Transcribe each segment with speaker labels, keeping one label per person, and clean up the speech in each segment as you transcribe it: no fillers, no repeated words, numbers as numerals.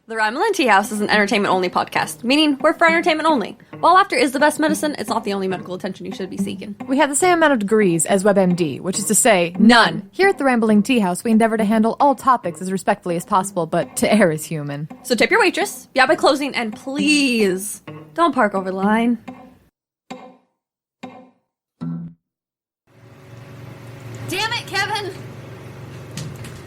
Speaker 1: The Ramblin Tea House is an entertainment-only podcast, meaning we're for entertainment only. While laughter is the best medicine, it's not the only medical attention you should be seeking.
Speaker 2: We have the same amount of degrees as WebMD, which is to say,
Speaker 1: none.
Speaker 2: Here at the Ramblin Tea House, we endeavor to handle all topics as respectfully as possible, but to err is human.
Speaker 1: So tip your waitress, be out by closing, and please, don't park over the line. Damn it, Kevin!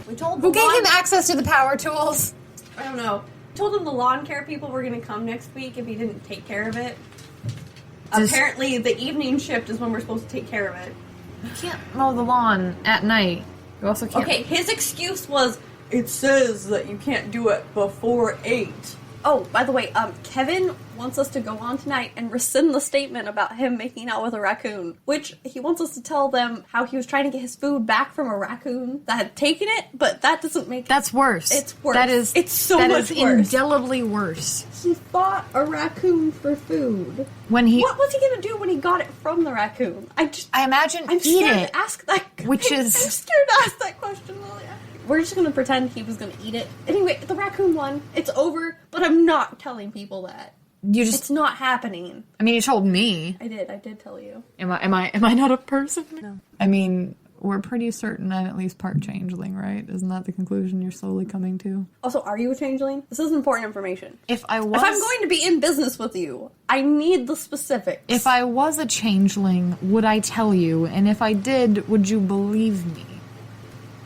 Speaker 1: We told
Speaker 3: Who gave him access to the power tools?
Speaker 1: I don't know. Told him the lawn care people were going to come next week if he didn't take care of it. Apparently, the evening shift is when we're supposed to take care of it.
Speaker 2: You can't mow the lawn at night. You also can't...
Speaker 1: Okay, his excuse was, it says that you can't do it before 8. Oh, by the way, Kevin wants us to go on tonight and rescind the statement about him making out with a raccoon, which he wants us to tell them how he was trying to get his food back from a raccoon that had taken it, but that doesn't make...
Speaker 2: That's worse.
Speaker 1: It's worse. It's so
Speaker 2: much
Speaker 1: worse.
Speaker 2: That is indelibly worse.
Speaker 1: He fought a raccoon for food.
Speaker 2: What
Speaker 1: was he gonna do when he got it from the raccoon?
Speaker 2: I imagine
Speaker 1: I'm
Speaker 2: eat
Speaker 1: scared
Speaker 2: it.
Speaker 1: to ask that.
Speaker 2: I'm scared
Speaker 1: to ask that question, Lilia. We're just gonna pretend he was gonna eat it. Anyway, the raccoon won. It's over, but I'm not telling people that. It's not happening.
Speaker 2: I mean, you told me.
Speaker 1: I did tell you.
Speaker 2: Am I not a person?
Speaker 1: No.
Speaker 2: I mean, we're pretty certain I'm at least part changeling, right? Isn't that the conclusion you're slowly coming to?
Speaker 1: Also, are you a changeling? This is important information.
Speaker 2: If I'm
Speaker 1: going to be in business with you, I need the specifics.
Speaker 2: If I was a changeling, would I tell you? And if I did, would you believe me?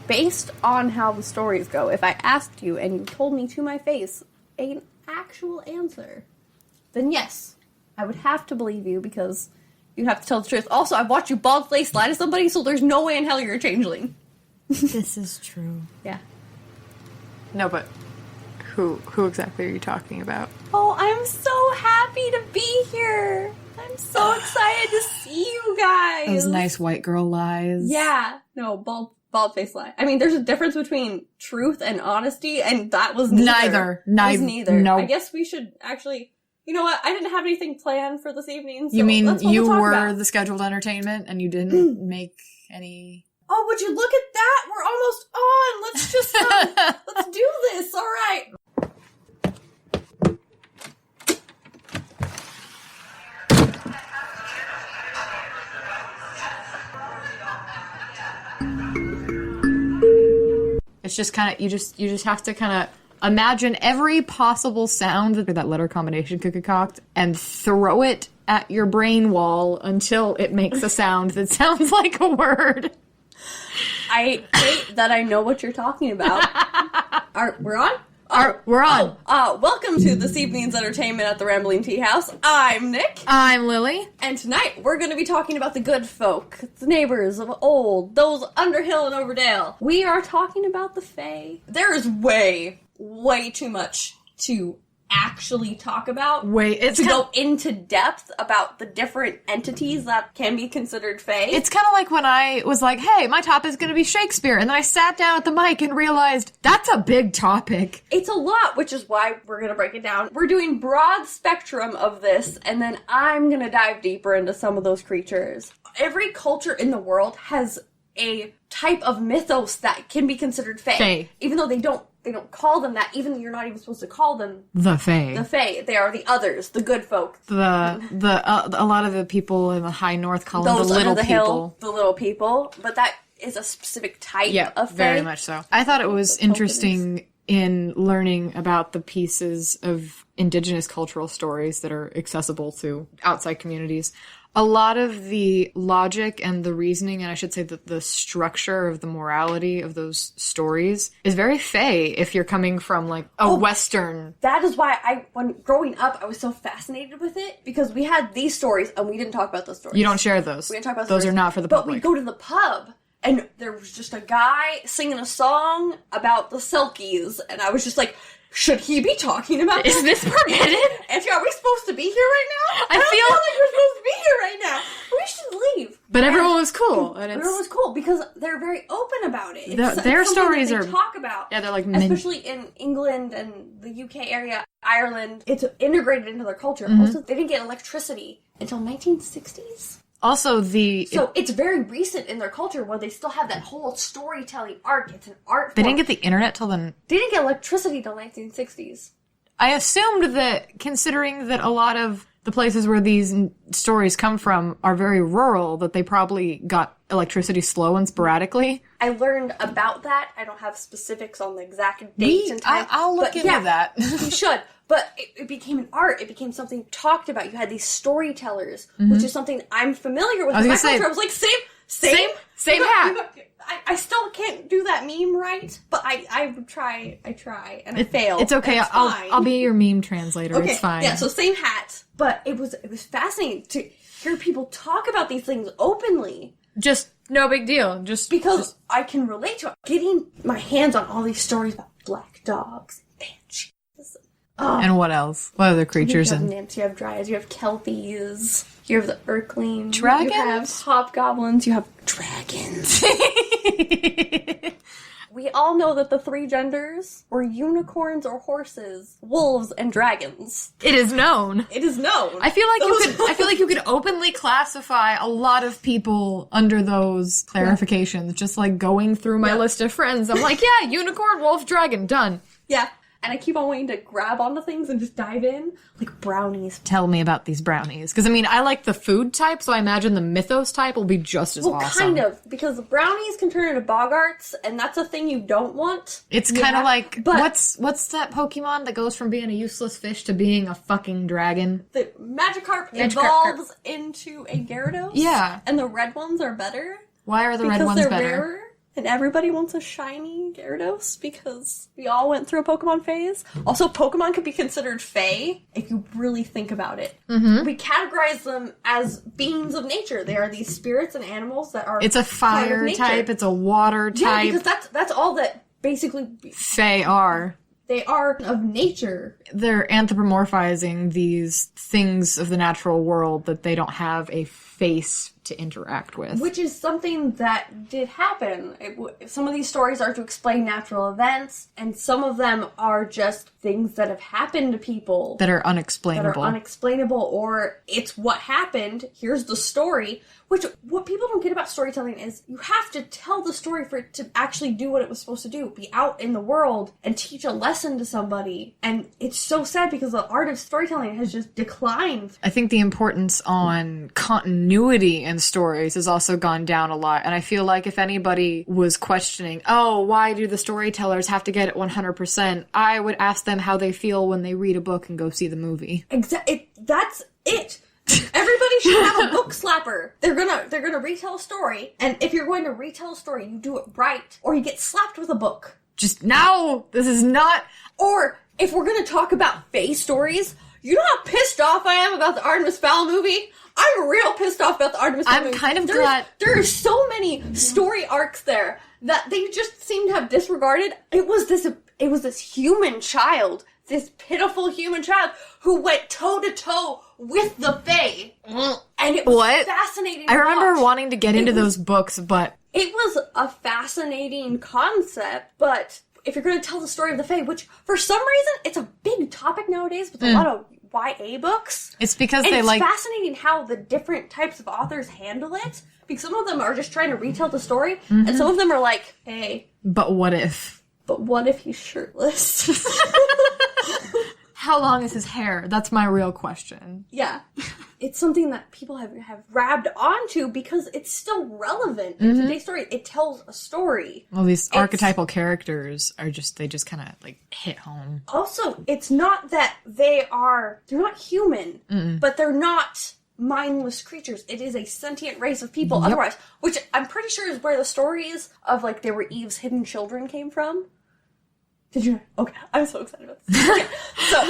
Speaker 1: Based on how the stories go, if I asked you and you told me to my face an actual answer, then yes, I would have to believe you because you have to tell the truth. Also, I've watched you bald-faced lie to somebody, so there's no way in hell you're a changeling.
Speaker 2: This is true.
Speaker 1: Yeah.
Speaker 2: No, but who exactly are you talking about?
Speaker 1: Oh, I'm so happy to be here. I'm so excited to see you guys.
Speaker 2: Those nice white girl lies.
Speaker 1: Yeah. No, bald-faced lie. I mean, there's a difference between truth and honesty, and that was neither. That was neither.
Speaker 2: No.
Speaker 1: I guess we should actually... You know what? I didn't have anything planned for this evening, so
Speaker 2: you mean
Speaker 1: that's what
Speaker 2: you
Speaker 1: we'll talk
Speaker 2: were
Speaker 1: about.
Speaker 2: the scheduled entertainment and you didn't make any...
Speaker 1: Oh, would you look at that? We're almost on! Let's just, let's do this, alright!
Speaker 2: It's just kind of, you just have to kind of imagine every possible sound that letter combination could concoct and throw it at your brain wall until it makes a sound that sounds like a word.
Speaker 1: I hate that I know what you're talking about. We're on?
Speaker 2: We're on.
Speaker 1: Welcome to this evening's entertainment at the Ramblin Tea House. I'm Nick.
Speaker 2: I'm Lily.
Speaker 1: And tonight, we're going to be talking about the good folk, the neighbors of old, those Underhill and Overdale. We are talking about the Fae. There is way too much to actually talk about. Go into depth about the different entities that can be considered Fae.
Speaker 2: It's kind of like when I was like, hey, my topic is going to be Shakespeare, and then I sat down at the mic and realized that's a big topic.
Speaker 1: It's a lot, which is why we're going to break it down. We're doing broad spectrum of this, and then I'm going to dive deeper into some of those creatures. Every culture in the world has a type of mythos that can be considered Fae. Even though they don't call them that. Even you're not even supposed to call them
Speaker 2: the Fae.
Speaker 1: The Fae. They are the others, the good folk.
Speaker 2: A lot of the people in the high north call them the little people.
Speaker 1: Hill, the little people. But that is a specific type of Fae.
Speaker 2: Very much so. I thought it was interesting in learning about the pieces of indigenous cultural stories that are accessible to outside communities. A lot of the logic and the reasoning, and I should say that the structure of the morality of those stories is very Fae if you're coming from like a Western.
Speaker 1: That is why when growing up, I was so fascinated with it because we had these stories and we didn't talk about those stories.
Speaker 2: You don't share those.
Speaker 1: We didn't talk about
Speaker 2: those. Are not for the public.
Speaker 1: But we'd go to the pub and there was just a guy singing a song about the Selkies and I was just like, should he be talking about
Speaker 2: Is this permitted?
Speaker 1: And are we supposed to be here right now? I don't feel like we're supposed to be here right now. We should leave.
Speaker 2: But everyone was cool. And
Speaker 1: everyone was cool because they're very open about it.
Speaker 2: Their stories
Speaker 1: that they talk about.
Speaker 2: Yeah, they're like
Speaker 1: especially in England and the UK area, Ireland. It's integrated into their culture. Also, they didn't get electricity until 1960s.
Speaker 2: Also,
Speaker 1: it's very recent in their culture where they still have that whole storytelling art. It's an art form.
Speaker 2: They didn't get the internet till then.
Speaker 1: They didn't get electricity till 1960s.
Speaker 2: I assumed that, considering that a lot of the places where these stories come from are very rural, that they probably got electricity slow and sporadically.
Speaker 1: I learned about that. I don't have specifics on the exact date and time.
Speaker 2: I'll look into that.
Speaker 1: You should. But it became an art. It became something talked about. You had these storytellers, which is something I'm familiar with. I was like, same hat. I still can't do that meme right, but I try, and I fail.
Speaker 2: It's okay. I'll be your meme translator.
Speaker 1: Okay.
Speaker 2: It's fine.
Speaker 1: Yeah, so same hat. But it was fascinating to hear people talk about these things openly.
Speaker 2: Just no big deal. Just
Speaker 1: I can relate to it. Getting my hands on all these stories about black dogs, banshees.
Speaker 2: And what else? What other creatures?
Speaker 1: You have nymphs, you have dryads, you have kelpies, you have the Urklings.
Speaker 2: Dragons?
Speaker 1: You have hobgoblins, you have dragons. We all know that the 3 genders were unicorns or horses, wolves, and dragons.
Speaker 2: It is known.
Speaker 1: It is known.
Speaker 2: I feel like you could openly classify a lot of people under those clarifications. Yeah. Just like going through my list of friends, I'm like, yeah, unicorn, wolf, dragon, done.
Speaker 1: Yeah. And I keep on waiting to grab onto things and just dive in. Like brownies.
Speaker 2: Tell me about these brownies. Because, I mean, I like the food type, so I imagine the mythos type will be just as awesome. Well,
Speaker 1: kind of. Because brownies can turn into boggarts, and that's a thing you don't want.
Speaker 2: It's kind of like, what's that Pokemon that goes from being a useless fish to being a fucking dragon?
Speaker 1: The Magikarp evolves into a Gyarados.
Speaker 2: Yeah.
Speaker 1: And the red ones are better.
Speaker 2: Why are the red ones better?
Speaker 1: Because they're rarer. And everybody wants a shiny Gyarados because we all went through a Pokemon phase. Also, Pokemon could be considered Fae if you really think about it. Mm-hmm. We categorize them as beings of nature. They are these spirits and animals that are
Speaker 2: It's a fire type, it's a water type.
Speaker 1: Yeah, because that's all that basically
Speaker 2: Fae are.
Speaker 1: They are of nature.
Speaker 2: They're anthropomorphizing these things of the natural world that they don't have a face to interact with.
Speaker 1: Which is something that did happen. Some of these stories are to explain natural events, and some of them are just things that have happened to people.
Speaker 2: That are unexplainable.
Speaker 1: Or it's what happened, here's the story. Which, what people don't get about storytelling is you have to tell the story for it to actually do what it was supposed to do. Be out in the world and teach a lesson to somebody. And it's so sad because the art of storytelling has just declined.
Speaker 2: I think the importance on continuity in stories has also gone down a lot. And I feel like if anybody was questioning, why do the storytellers have to get it 100%? I would ask them how they feel when they read a book and go see the movie.
Speaker 1: That's it. Everybody should have a book slapper. They're gonna retell a story, and if you're going to retell a story, you do it right, or you get slapped with a book.
Speaker 2: No, this is not.
Speaker 1: Or if we're gonna talk about Fae stories, you know how pissed off I am about the Artemis Fowl movie? I'm real pissed off about the Artemis Fowl movie.
Speaker 2: I'm kind of glad.
Speaker 1: There are so many story arcs there that they just seem to have disregarded. It was this human child. This pitiful human child who went toe-to-toe with the Fae. And it was fascinating to
Speaker 2: I remember
Speaker 1: watch.
Speaker 2: wanting to get into those books, but...
Speaker 1: It was a fascinating concept, but if you're going to tell the story of the Fae, which for some reason, it's a big topic nowadays with a lot of YA books.
Speaker 2: It's because
Speaker 1: it's fascinating how the different types of authors handle it. Because some of them are just trying to retell the story, and some of them are like, hey...
Speaker 2: But what if?
Speaker 1: But what if he's shirtless?
Speaker 2: How long is his hair? That's my real question.
Speaker 1: Yeah. It's something that people have grabbed onto because it's still relevant in today's story. It tells a story.
Speaker 2: Well, these archetypal characters are they just kind of like hit home.
Speaker 1: Also, it's not that they're not human, but they're not mindless creatures. It is a sentient race of people otherwise, which I'm pretty sure is where the stories of like they were Eve's hidden children came from. Did you? Okay, I'm so excited about this. Okay. So,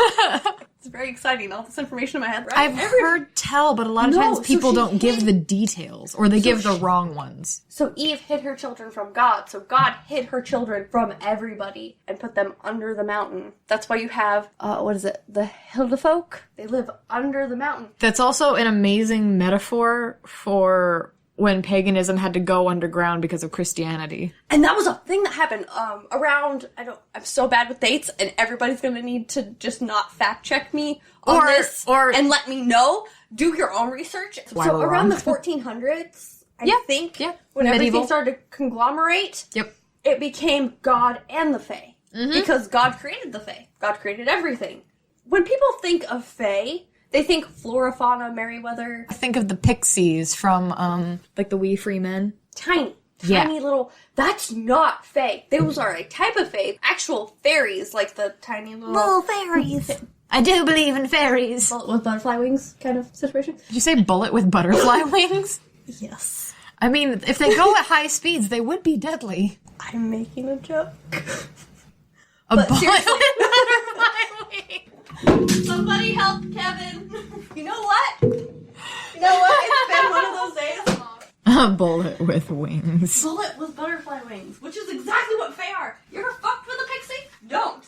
Speaker 1: it's very exciting. All this information in my head, right?
Speaker 2: I've heard tell, but a lot of times people don't give the details, or they give the wrong ones.
Speaker 1: So Eve hid her children from God, so God hid her children from everybody and put them under the mountain. That's why you have, the Hildefolk? They live under the mountain.
Speaker 2: That's also an amazing metaphor for... when paganism had to go underground because of Christianity.
Speaker 1: And that was a thing that happened around, I'm so bad with dates, and everybody's going to need to just not fact check me on this and let me know. Do your own research. So around the 1400s, I think, when everything started to conglomerate, it became God and the Fae. Because God created the Fae. God created everything. when people think of fae, they think flora, fauna, Merryweather.
Speaker 2: I think of the pixies from, like the Wee Free Men.
Speaker 1: Tiny
Speaker 2: Yeah.
Speaker 1: little... That's not fae. Those are a type of fae. Actual fairies, like the tiny little...
Speaker 3: fairies. I do believe in fairies.
Speaker 1: Bullet with butterfly wings kind of situation.
Speaker 2: Did you say bullet with butterfly wings?
Speaker 1: Yes.
Speaker 2: I mean, if they go at high speeds, they would be deadly.
Speaker 1: I'm making a joke.
Speaker 2: A
Speaker 1: But
Speaker 2: bullet
Speaker 1: seriously-
Speaker 2: with butterfly wings.
Speaker 1: Somebody help Kevin. You know what? It's been one of those days.
Speaker 2: A bullet with wings.
Speaker 1: Bullet with butterfly wings, which is exactly what fae are. You ever fucked with a pixie? Don't.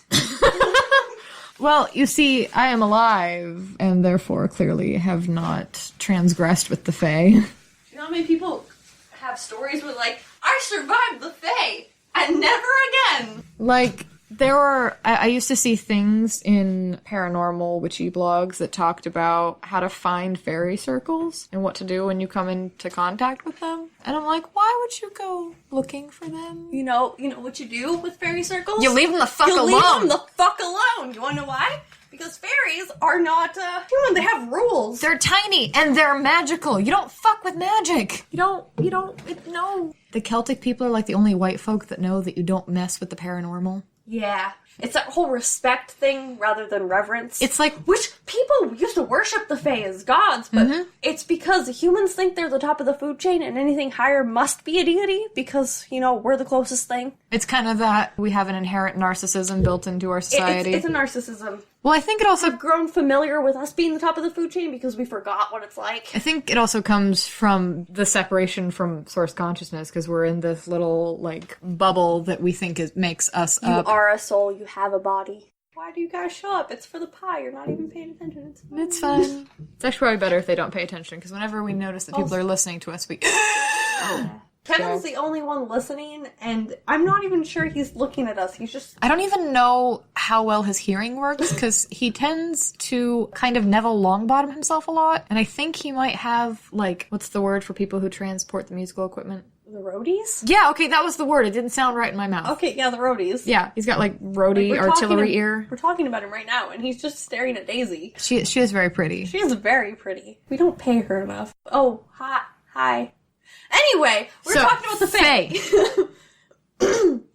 Speaker 2: Well, you see, I am alive, and therefore clearly have not transgressed with the Fae.
Speaker 1: You know how many people have stories where, like, I survived the fae and never again?
Speaker 2: Like, I used to see things in paranormal witchy blogs that talked about how to find fairy circles and what to do when you come into contact with them. And I'm like, why would you go looking for them?
Speaker 1: You know what you do with fairy circles?
Speaker 2: You leave them the fuck
Speaker 1: You
Speaker 2: alone.
Speaker 1: leave them the fuck alone. You wanna know why? Because fairies are not human. They have rules.
Speaker 2: They're tiny and they're magical. You don't fuck with magic. No. The Celtic people are like the only white folk that know that you don't mess with the paranormal.
Speaker 1: Yeah. It's that whole respect thing rather than reverence.
Speaker 2: It's like,
Speaker 1: Which people used to worship the fae as gods, but it's because humans think they're the top of the food chain and anything higher must be a deity because, we're the closest thing.
Speaker 2: it's kind of that we have an inherent narcissism built into our society.
Speaker 1: It's a narcissism.
Speaker 2: Well, I think it also
Speaker 1: I've grown familiar with us being the top of the food chain because we forgot what it's like.
Speaker 2: I think it also comes from the separation from source consciousness, because we're in this little, bubble that we think makes us
Speaker 1: You
Speaker 2: up.
Speaker 1: are a soul, you have a body. Why do you guys show up? It's for the pie, you're not even paying attention. It's fine.
Speaker 2: It's fine. It's actually probably better if they don't pay attention, because whenever we notice that people are listening to us, we...
Speaker 1: Kevin's the only one listening, and I'm not even sure he's looking at us. He's just...
Speaker 2: I don't even know how well his hearing works, because he tends to kind of Neville Longbottom himself a lot, and I think he might have, what's the word for people who transport the musical equipment?
Speaker 1: The roadies?
Speaker 2: Yeah, okay, that was the word. It didn't sound right in my mouth.
Speaker 1: Okay, yeah, the roadies.
Speaker 2: Yeah, he's got, roadie
Speaker 1: We're
Speaker 2: artillery
Speaker 1: talking-
Speaker 2: ear.
Speaker 1: We're talking about him right now, and he's just staring at Daisy.
Speaker 2: She is very pretty.
Speaker 1: She is very pretty. We don't pay her enough. Oh, hi. Anyway, we're talking about the fae.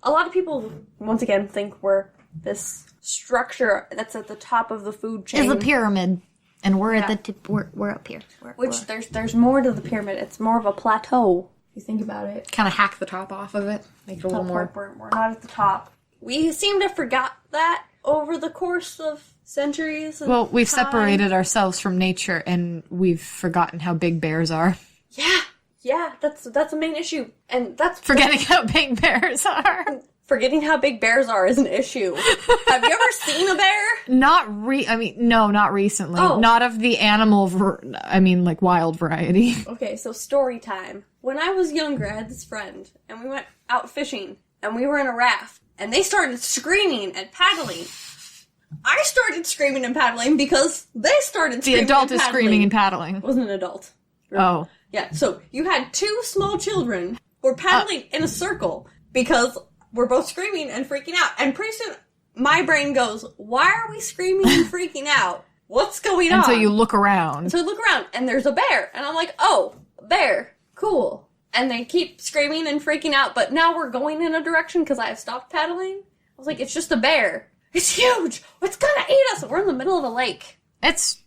Speaker 1: A lot of people, once again, think we're this structure that's at the top of the food chain.
Speaker 3: It's a pyramid. And we're at the tip. We're up here.
Speaker 1: There's more to the pyramid. It's more of a plateau. If you think about it.
Speaker 2: Kind of hack the top off of it. Make it a little more...
Speaker 1: We're not at the top. We seem to have forgot that over the course of centuries.
Speaker 2: Well, we've
Speaker 1: time.
Speaker 2: separated ourselves from nature, and we've forgotten how big bears are.
Speaker 1: Yeah, that's a main issue. And that's...
Speaker 2: Forgetting how big bears are.
Speaker 1: Forgetting how big bears are is an issue. Have you ever seen a bear?
Speaker 2: No, not recently.
Speaker 1: Oh.
Speaker 2: Not of the animal, wild variety.
Speaker 1: Okay, so story time. When I was younger, I had this friend, and we went out fishing, and we were in a raft, and they started screaming and paddling. I started screaming and paddling because they started
Speaker 2: The
Speaker 1: screaming
Speaker 2: adult
Speaker 1: and
Speaker 2: is
Speaker 1: paddling.
Speaker 2: screaming and paddling.
Speaker 1: It wasn't an adult.
Speaker 2: Oh.
Speaker 1: Yeah, so you had two small children who were paddling in a circle because we're both screaming and freaking out. And pretty soon, my brain goes, why are we screaming and freaking out? What's going on?
Speaker 2: And so you look around.
Speaker 1: So I look around, and there's a bear. And I'm like, oh, bear. Cool. And they keep screaming and freaking out, but now we're going in a direction because I have stopped paddling. I was like, it's just a bear. It's huge. It's gonna eat us. We're in the middle of a lake.
Speaker 2: It's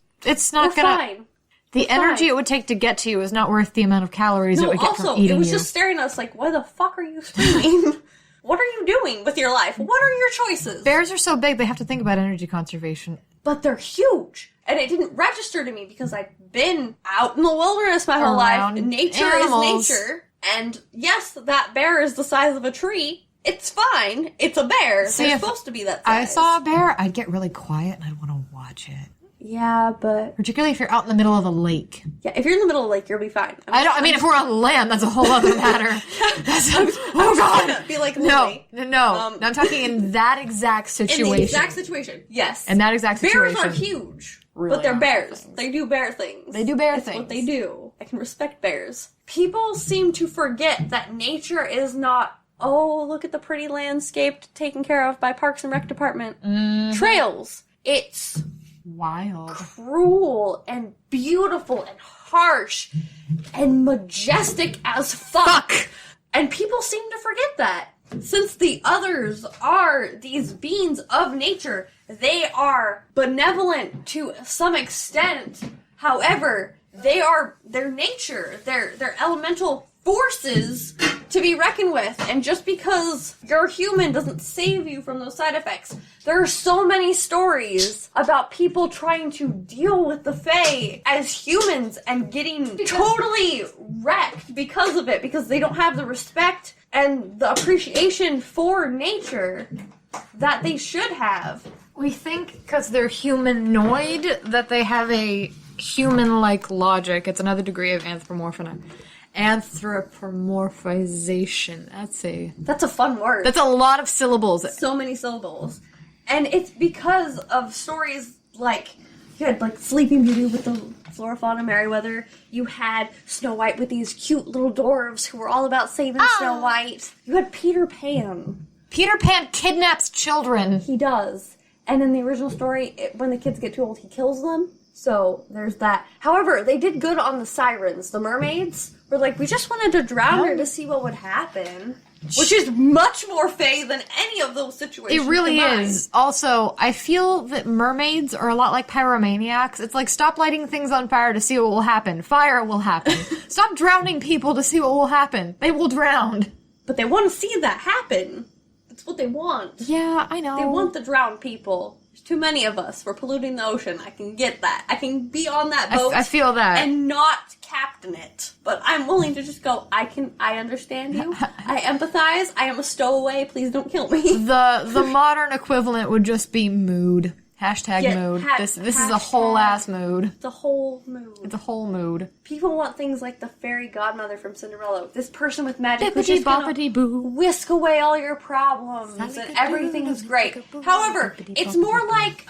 Speaker 2: not
Speaker 1: We're
Speaker 2: gonna...
Speaker 1: fine.
Speaker 2: The energy it would take to get to you is not worth the amount of calories it would get from eating
Speaker 1: it was
Speaker 2: you.
Speaker 1: just staring at us like, why the fuck are you screaming? What are you doing with your life? What are your choices?
Speaker 2: Bears are so big, they have to think about energy conservation.
Speaker 1: But they're huge. And it didn't register to me because I've been out in the wilderness my whole
Speaker 2: Around
Speaker 1: life. Nature
Speaker 2: animals.
Speaker 1: is nature. And yes, that bear is the size of a tree. It's fine. It's a bear.
Speaker 2: See,
Speaker 1: They're
Speaker 2: if
Speaker 1: supposed to be that
Speaker 2: I
Speaker 1: size.
Speaker 2: saw a bear, I'd get really quiet and I'd want to watch it.
Speaker 1: Yeah, but...
Speaker 2: Particularly if you're out in the middle of a lake.
Speaker 1: Yeah, if you're in the middle of the lake, you'll be fine.
Speaker 2: If we're on land, that's a whole other matter. Oh God!
Speaker 1: Be like,
Speaker 2: No,
Speaker 1: Lily.
Speaker 2: no. I'm talking in that exact situation.
Speaker 1: In the exact situation, yes.
Speaker 2: In that exact situation.
Speaker 1: Bears are huge,
Speaker 2: Really
Speaker 1: but they're
Speaker 2: are
Speaker 1: bears.
Speaker 2: things.
Speaker 1: They do bear things.
Speaker 2: They do bear
Speaker 1: That's
Speaker 2: things.
Speaker 1: what they do. I can respect bears. People seem to forget that nature is not, oh, look at the pretty landscape taken care of by Parks and Rec Department.
Speaker 2: Mm-hmm.
Speaker 1: Trails. It's
Speaker 2: Wild.
Speaker 1: cruel and beautiful and harsh and majestic as fuck. And people seem to forget that. Since the others are these beings of nature, they are benevolent to some extent. However, they are their nature, their elemental forces to be reckoned with. And just because you're human doesn't save you from those side effects. There are so many stories about people trying to deal with the Fae as humans and getting totally wrecked because of it, because they don't have the respect and the appreciation for nature that they should have.
Speaker 2: We think because they're humanoid that they have a human-like logic. It's another degree of anthropomorphization.
Speaker 1: That's a fun word.
Speaker 2: That's a lot of syllables.
Speaker 1: So many syllables. And it's because of stories like, you had like Sleeping Beauty with the Flora, Fauna, Merryweather. You had Snow White with these cute little dwarves who were all about saving Snow White. You had Peter Pan.
Speaker 2: Peter Pan kidnaps children.
Speaker 1: He does. And in the original story, when the kids get too old, he kills them. So there's that. However, they did good on the sirens. The mermaids were like, we just wanted to drown her to see what would happen. Which is much more Fae than any of those situations.
Speaker 2: It really
Speaker 1: combined.
Speaker 2: is. Also, I feel that mermaids are a lot like pyromaniacs. It's like, stop lighting things on fire to see what will happen. Fire will happen. Stop drowning people to see what will happen. They will drown.
Speaker 1: But they want to see that happen. That's what they want.
Speaker 2: Yeah, I know.
Speaker 1: They want the drowned people. There's too many of us. We're polluting the ocean. I can get that. I can be on that boat.
Speaker 2: I feel that.
Speaker 1: And not captain it. But I'm willing to just go, I understand you. I empathize. I am a stowaway. Please don't kill me.
Speaker 2: The modern equivalent would just be mood. Hashtag
Speaker 1: Yeah,
Speaker 2: mood. This is a whole ass mood.
Speaker 1: It's a whole mood.
Speaker 2: It's a whole mood.
Speaker 1: People want things like the fairy godmother from Cinderella. This person with magic who's
Speaker 2: Bippity
Speaker 1: just gonna
Speaker 2: boppity boo.
Speaker 1: whisk away all your problems and everything's great. However, it's more like,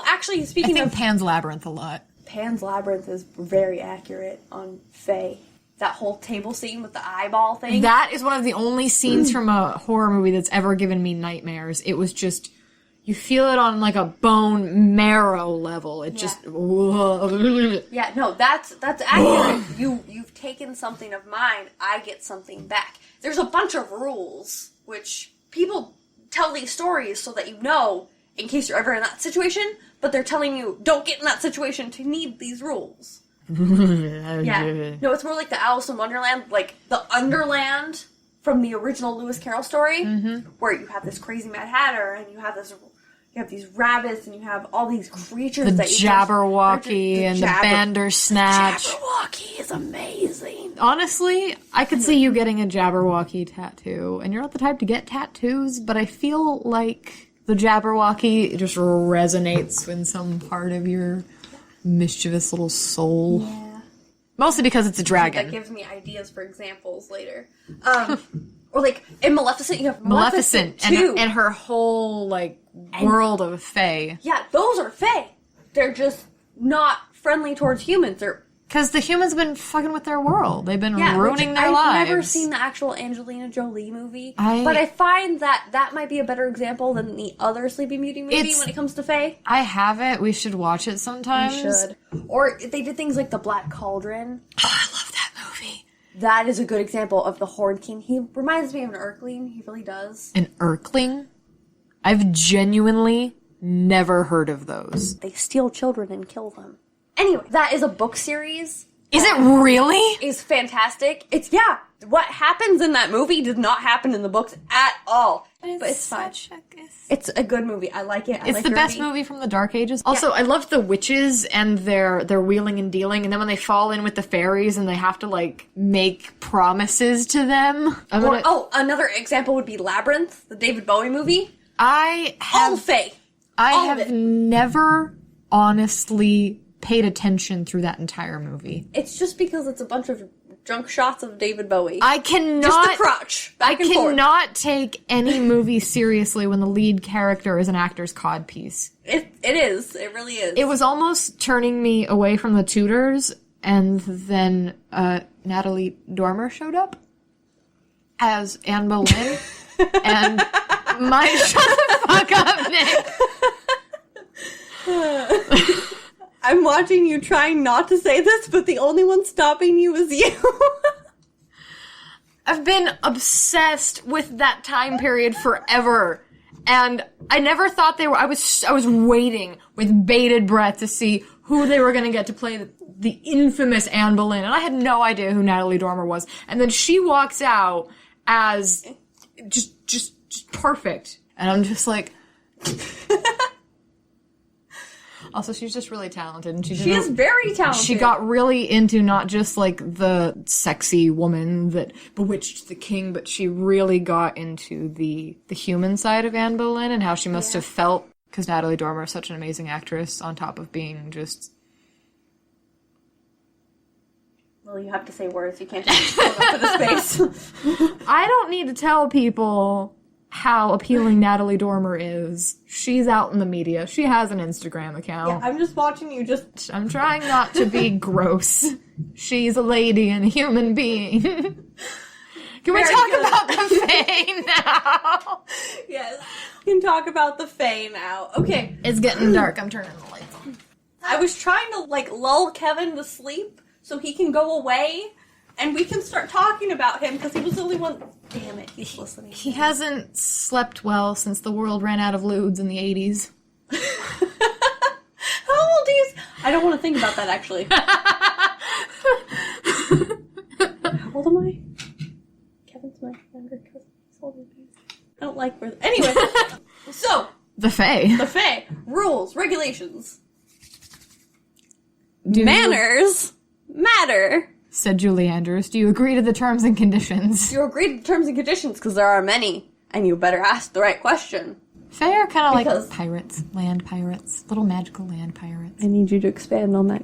Speaker 1: actually
Speaker 2: I
Speaker 1: speaking
Speaker 2: think
Speaker 1: of
Speaker 2: Pan's Labyrinth a lot.
Speaker 1: Pan's Labyrinth is very accurate on Fae. That whole table scene with the eyeball thing.
Speaker 2: That is one of the only scenes from a horror movie that's ever given me nightmares. It was just, you feel it on like a bone marrow level. It just.
Speaker 1: Yeah, no, that's accurate. You've taken something of mine. I get something back. There's a bunch of rules which people tell these stories so that you know in case you're ever in that situation. But they're telling you don't get in that situation to need these rules. Yeah, no, it's more like the Alice in Wonderland, like the Underland from the original Lewis Carroll story, where you have this crazy Mad Hatter and you have these rabbits and you have all these creatures
Speaker 2: The
Speaker 1: that
Speaker 2: Jabberwocky and the Bandersnatch.
Speaker 1: Jabberwocky is amazing.
Speaker 2: Honestly, I could see you getting a Jabberwocky tattoo, and you're not the type to get tattoos, but I feel like the Jabberwocky just resonates in some part of your mischievous little soul.
Speaker 1: Yeah.
Speaker 2: Mostly because it's a dragon.
Speaker 1: That gives me ideas for examples later. Or like in Maleficent, you have
Speaker 2: Maleficent
Speaker 1: too.
Speaker 2: and her whole like world of Fae.
Speaker 1: Yeah, those are Fae. They're just not friendly towards humans.
Speaker 2: Because the humans have been fucking with their world. They've been
Speaker 1: Yeah,
Speaker 2: ruining their
Speaker 1: I've
Speaker 2: lives.
Speaker 1: never seen the actual Angelina Jolie movie, but I find that might be a better example than the other Sleeping Beauty movie when it comes to Fae.
Speaker 2: I have it. We should watch it sometimes.
Speaker 1: We should. Or they did things like The Black Cauldron.
Speaker 2: Oh, I love that movie.
Speaker 1: That is a good example of the Horde King. He reminds me of an Urkling. He really does.
Speaker 2: An Urkling? I've genuinely never heard of those.
Speaker 1: They steal children and kill them. Anyway, that is a book series.
Speaker 2: Is it really?
Speaker 1: Is fantastic. What happens in that movie did not happen in the books at all. But it's fine. It's a good movie. I like it.
Speaker 2: It's the best movie from the Dark Ages. Also, I loved the witches and their wheeling and dealing, and then when they fall in with the fairies and they have to, like, make promises to them.
Speaker 1: Another example would be Labyrinth, the David Bowie movie.
Speaker 2: All
Speaker 1: Fae.
Speaker 2: I have never honestly paid attention through that entire movie.
Speaker 1: It's just because it's a bunch of drunk shots of David Bowie.
Speaker 2: I cannot...
Speaker 1: Just the crotch.
Speaker 2: I cannot take any movie seriously when the lead character is an actor's codpiece.
Speaker 1: It is. It really is.
Speaker 2: It was almost turning me away from the Tudors, and then Natalie Dormer showed up as Anne Boleyn, and shut the fuck up, Nick.
Speaker 1: I'm watching you trying not to say this, but the only one stopping you is you.
Speaker 2: I've been obsessed with that time period forever. And I never thought they were, I was waiting with bated breath to see who they were going to get to play the infamous Anne Boleyn. And I had no idea who Natalie Dormer was. And then she walks out as just perfect. And I'm just like... Also, she's just really talented. And
Speaker 1: she is very talented.
Speaker 2: She got really into not just, like, the sexy woman that bewitched the king, but she really got into the human side of Anne Boleyn and how she must have felt, because Natalie Dormer is such an amazing actress, on top of being just...
Speaker 1: Well, you have to say words. You can't just go up to the space.
Speaker 2: I don't need to tell people how appealing Natalie Dormer is. She's out in the media. She has an Instagram account.
Speaker 1: Yeah, I'm just watching you just...
Speaker 2: I'm trying not to be gross. She's a lady and a human being. Can we talk about the Fae now?
Speaker 1: Yes. We can talk about the Fae now. Okay.
Speaker 2: It's getting dark. I'm turning the lights on.
Speaker 1: I was trying to, like, lull Kevin to sleep so he can go away and we can start talking about him because he was the only one... Damn it, he's listening.
Speaker 2: He hasn't slept well since the world ran out of lewds in the 80s.
Speaker 1: How old is... I don't want to think about that, actually. How old am I? Kevin's my younger cousin. He's older than me. I don't like where... Anyway, so...
Speaker 2: The Fae.
Speaker 1: The Fae. Rules, regulations. Manners matter.
Speaker 2: Said Julie Andrews. Do you agree to the terms and conditions?
Speaker 1: You agree to the terms and conditions because there are many, and you better ask the right question.
Speaker 2: Fae are kind of like pirates, land pirates, little magical land pirates.
Speaker 1: I need you to expand on that.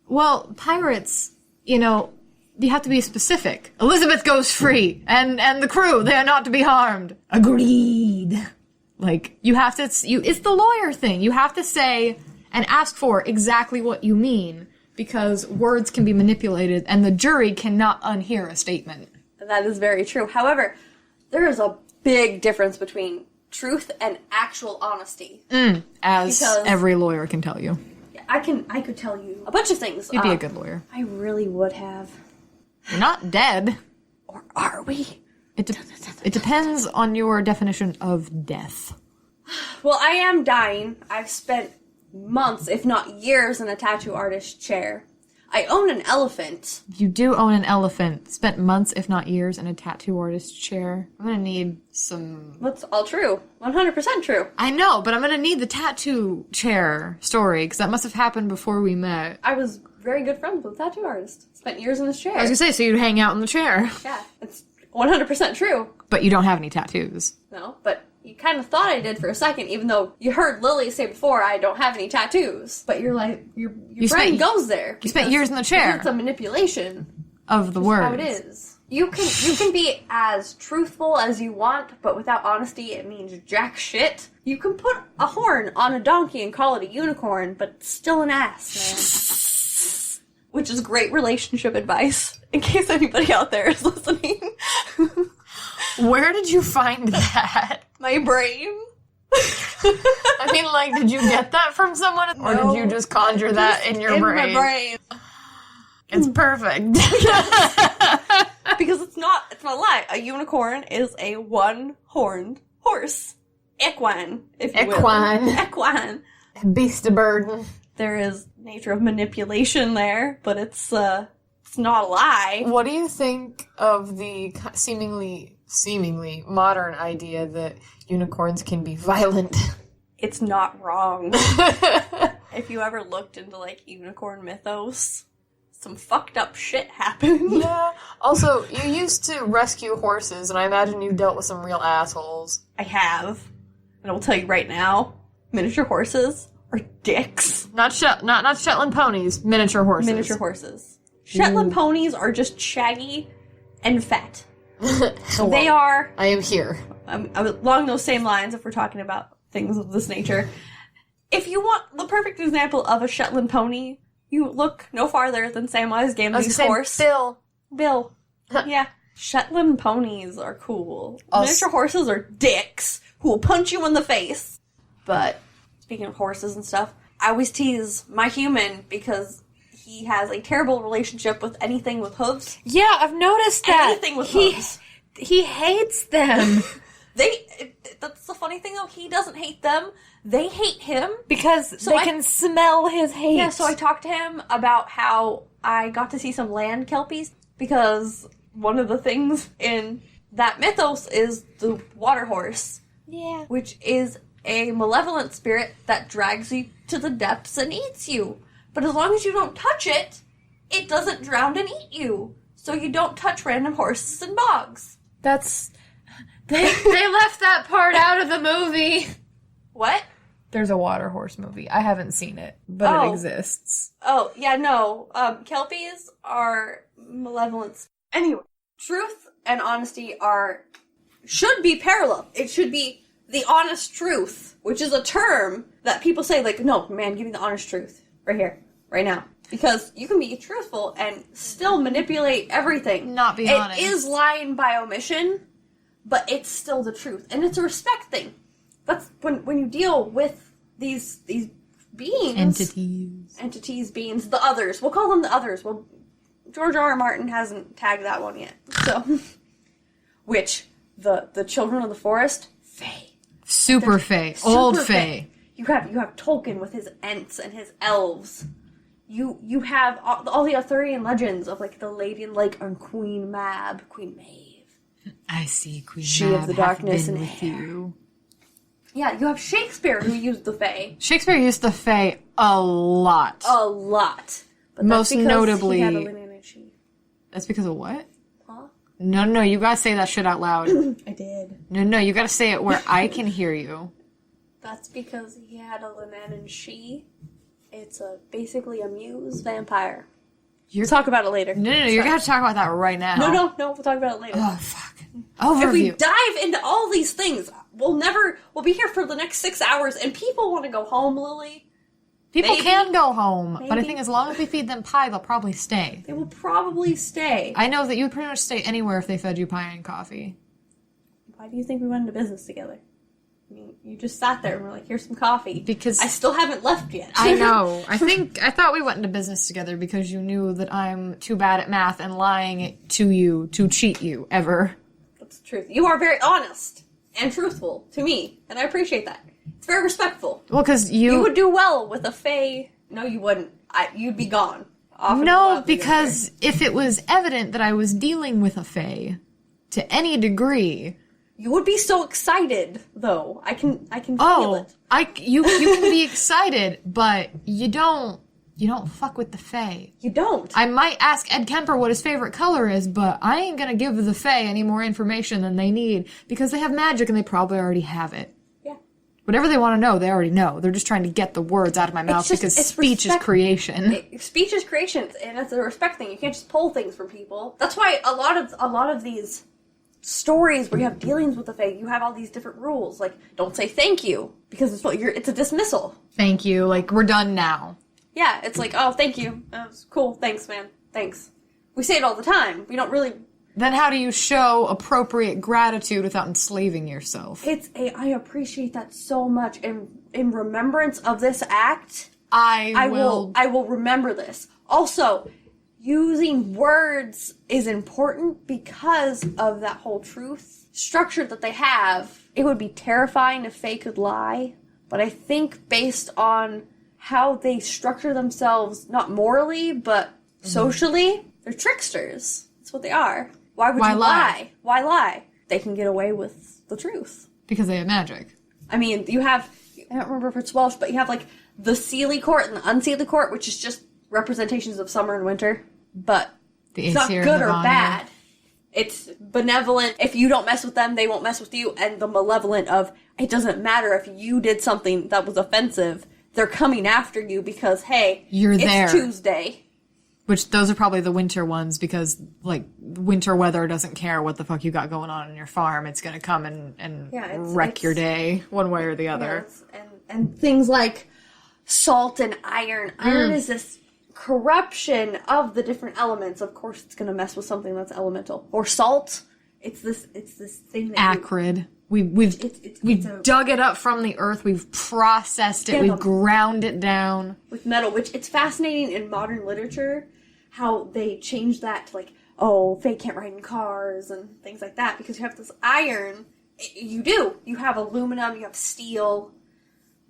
Speaker 2: Well, pirates, you know, you have to be specific. Elizabeth goes free, and the crew, they are not to be harmed. Agreed. Like, you have to, it's the lawyer thing. You have to say and ask for exactly what you mean, because words can be manipulated, and the jury cannot unhear a statement.
Speaker 1: That is very true. However, there is a big difference between truth and actual honesty.
Speaker 2: As every lawyer can tell you.
Speaker 1: I could tell you a bunch of things.
Speaker 2: You'd be a good lawyer.
Speaker 1: I really would have.
Speaker 2: You're not dead.
Speaker 1: Or are we?
Speaker 2: It depends on your definition of death.
Speaker 1: Well, I am dying. I've spent months, if not years, in a tattoo artist's chair. I own an elephant.
Speaker 2: You do own an elephant. Spent months, if not years, in a tattoo artist's chair. I'm gonna need some...
Speaker 1: That's all true. 100% true.
Speaker 2: I know, but I'm gonna need the tattoo chair story, because that must have happened before we met.
Speaker 1: I was very good friends with a tattoo artist. Spent years in his chair.
Speaker 2: I was gonna say, so you'd hang out in the chair.
Speaker 1: Yeah, it's 100% true.
Speaker 2: But you don't have any tattoos.
Speaker 1: No, but... You kind of thought I did for a second, even though you heard Lily say before I don't have any tattoos. But you're like, your brain goes there.
Speaker 2: You spent years in the chair.
Speaker 1: It's a manipulation
Speaker 2: of the words.
Speaker 1: How it is. You can be as truthful as you want, but without honesty, it means jack shit. You can put a horn on a donkey and call it a unicorn, but it's still an ass, man. Which is great relationship advice, in case anybody out there is listening.
Speaker 2: Where did you find that?
Speaker 1: My brain.
Speaker 2: I mean, like, did you get that from someone? Or did you just conjure that in your brain?
Speaker 1: In my brain.
Speaker 2: It's perfect.
Speaker 1: Because it's not a lie. A unicorn is a one-horned horse. Equine, if you will. Equine.
Speaker 2: Beast of burden.
Speaker 1: There is nature of manipulation there, but it's not a lie.
Speaker 2: What do you think of the seemingly modern idea that unicorns can be violent?
Speaker 1: It's not wrong. If you ever looked into, like, unicorn mythos, some fucked up shit happened.
Speaker 2: Yeah. Also, you used to rescue horses, and I imagine you dealt with some real assholes.
Speaker 1: I have. And I will tell you right now, miniature horses are dicks.
Speaker 2: Not Shetland ponies, miniature horses.
Speaker 1: Miniature horses. Shetland ponies are just shaggy and fat. They are...
Speaker 2: I am here.
Speaker 1: Along those same lines, if we're talking about things of this nature, if you want the perfect example of a Shetland pony, you look no farther than Samwise Gamgee's horse. Bill. Yeah. Shetland ponies are cool. Miniature horses are dicks who will punch you in the face. But, speaking of horses and stuff, I always tease my human because he has a terrible relationship with anything with hooves.
Speaker 2: Yeah, I've noticed that.
Speaker 1: Anything with hooves.
Speaker 2: He hates them.
Speaker 1: That's the funny thing though, he doesn't hate them. They hate him.
Speaker 2: Because they can smell his hate.
Speaker 1: Yeah, so I talked to him about how I got to see some land kelpies, because one of the things in that mythos is the water horse.
Speaker 3: Yeah.
Speaker 1: Which is a malevolent spirit that drags you to the depths and eats you. But as long as you don't touch it, it doesn't drown and eat you. So you don't touch random horses and bogs.
Speaker 2: They left that part out of the movie.
Speaker 1: What?
Speaker 2: There's a water horse movie. I haven't seen it, but it exists.
Speaker 1: Oh, yeah, no. Kelpies are malevolence. Anyway, truth and honesty should be parallel. It should be the honest truth, which is a term that people say, like, no, man, give me the honest truth. Right here. Right now. Because you can be truthful and still manipulate everything.
Speaker 2: Not be honest.
Speaker 1: It is lying by omission, but it's still the truth. And it's a respect thing. That's when you deal with these beings. Entities, beings, the others. We'll call them the others. Well, George R. R. Martin hasn't tagged that one yet. So, which, the children of the forest, Fae.
Speaker 2: Super Fae. Old Fae.
Speaker 1: You have Tolkien with his Ents and his elves. You have all the Arthurian legends of, like, the Lady in the Lake and Queen Mab, Queen Maeve.
Speaker 2: I see Queen
Speaker 1: She
Speaker 2: Mab
Speaker 1: of the darkness
Speaker 2: been
Speaker 1: and
Speaker 2: with you.
Speaker 1: Yeah, you have Shakespeare who used the Fae.
Speaker 2: Shakespeare used the Fae a lot.
Speaker 1: A lot. But
Speaker 2: most notably...
Speaker 1: he had a lineage.
Speaker 2: That's because of what?
Speaker 1: Huh?
Speaker 2: No, you gotta say that shit out loud.
Speaker 1: I did.
Speaker 2: No, you gotta say it where I can hear you.
Speaker 1: That's because he had a Linan and she. It's basically a muse vampire. We'll talk about it later.
Speaker 2: No, you're gonna have to talk about that right now.
Speaker 1: No, we'll talk about it later.
Speaker 2: Oh, fuck. Overview.
Speaker 1: If we dive into all these things, we'll be here for the next 6 hours, and people want to go home, Lily.
Speaker 2: People can go home, but I
Speaker 1: Maybe.
Speaker 2: think as long as we feed them pie, they'll probably stay.
Speaker 1: They will probably stay.
Speaker 2: I know that you would pretty much stay anywhere if they fed you pie and coffee.
Speaker 1: Why do you think we went into business together? I mean, you just sat there and were like, here's some coffee.
Speaker 2: Because...
Speaker 1: I still haven't left yet.
Speaker 2: I know. I thought we went into business together because you knew that I'm too bad at math and lying to you to cheat you, ever.
Speaker 1: That's the truth. You are very honest and truthful to me, and I appreciate that. It's very respectful.
Speaker 2: Well, because
Speaker 1: You would do well with a Fae. No, you wouldn't. You'd be gone.
Speaker 2: No, because if it was evident that I was dealing with a Fae, to any degree...
Speaker 1: You would be so excited, though. I can feel it.
Speaker 2: You can be excited, but you don't fuck with the Fae.
Speaker 1: You don't.
Speaker 2: I might ask Ed Kemper what his favorite color is, but I ain't gonna give the Fae any more information than they need, because they have magic and they probably already have it.
Speaker 1: Yeah.
Speaker 2: Whatever they want to know, they already know. They're just trying to get the words out of my mouth because speech is creation.
Speaker 1: Speech is creation, and it's a respect thing. You can't just pull things from people. That's why a lot of these stories where you have dealings with the Fae, you have all these different rules. Like, don't say thank you, because it's a dismissal.
Speaker 2: Thank you. Like, we're done now.
Speaker 1: Yeah, it's like, oh, thank you. That was cool. Thanks, man. Thanks. We say it all the time. We don't really...
Speaker 2: Then how do you show appropriate gratitude without enslaving yourself?
Speaker 1: I appreciate that so much. And in remembrance of this act, I will remember this. Also, using words is important because of that whole truth structure that they have. It would be terrifying if Fae could lie, but I think based on how they structure themselves, not morally, but socially, they're tricksters. That's what they are. Why would you lie? Why lie? They can get away with the truth.
Speaker 2: Because they have magic.
Speaker 1: I mean, you have, I don't remember if it's Welsh, but you have, like, the Seelie Court and the Unseelie Court, which is just representations of summer and winter. But it's not good or bad. It's benevolent. If you don't mess with them, they won't mess with you. And the malevolent of, it doesn't matter if you did something that was offensive. They're coming after you because, hey, it's Tuesday.
Speaker 2: Which, those are probably the winter ones because, like, winter weather doesn't care what the fuck you got going on in your farm. It's gonna come and wreck your day one way or the other.
Speaker 1: Yeah, and things like salt and iron. Iron is this corruption of the different elements. Of course, it's going to mess with something that's elemental. Or salt It's this thing that
Speaker 2: Acrid. We've dug it up from the earth. We've processed it. We've ground it down
Speaker 1: with metal. Which it's fascinating in modern literature how they change that to like, oh, Fae can't ride in cars and things like that because you have this iron. You have aluminum. You have steel.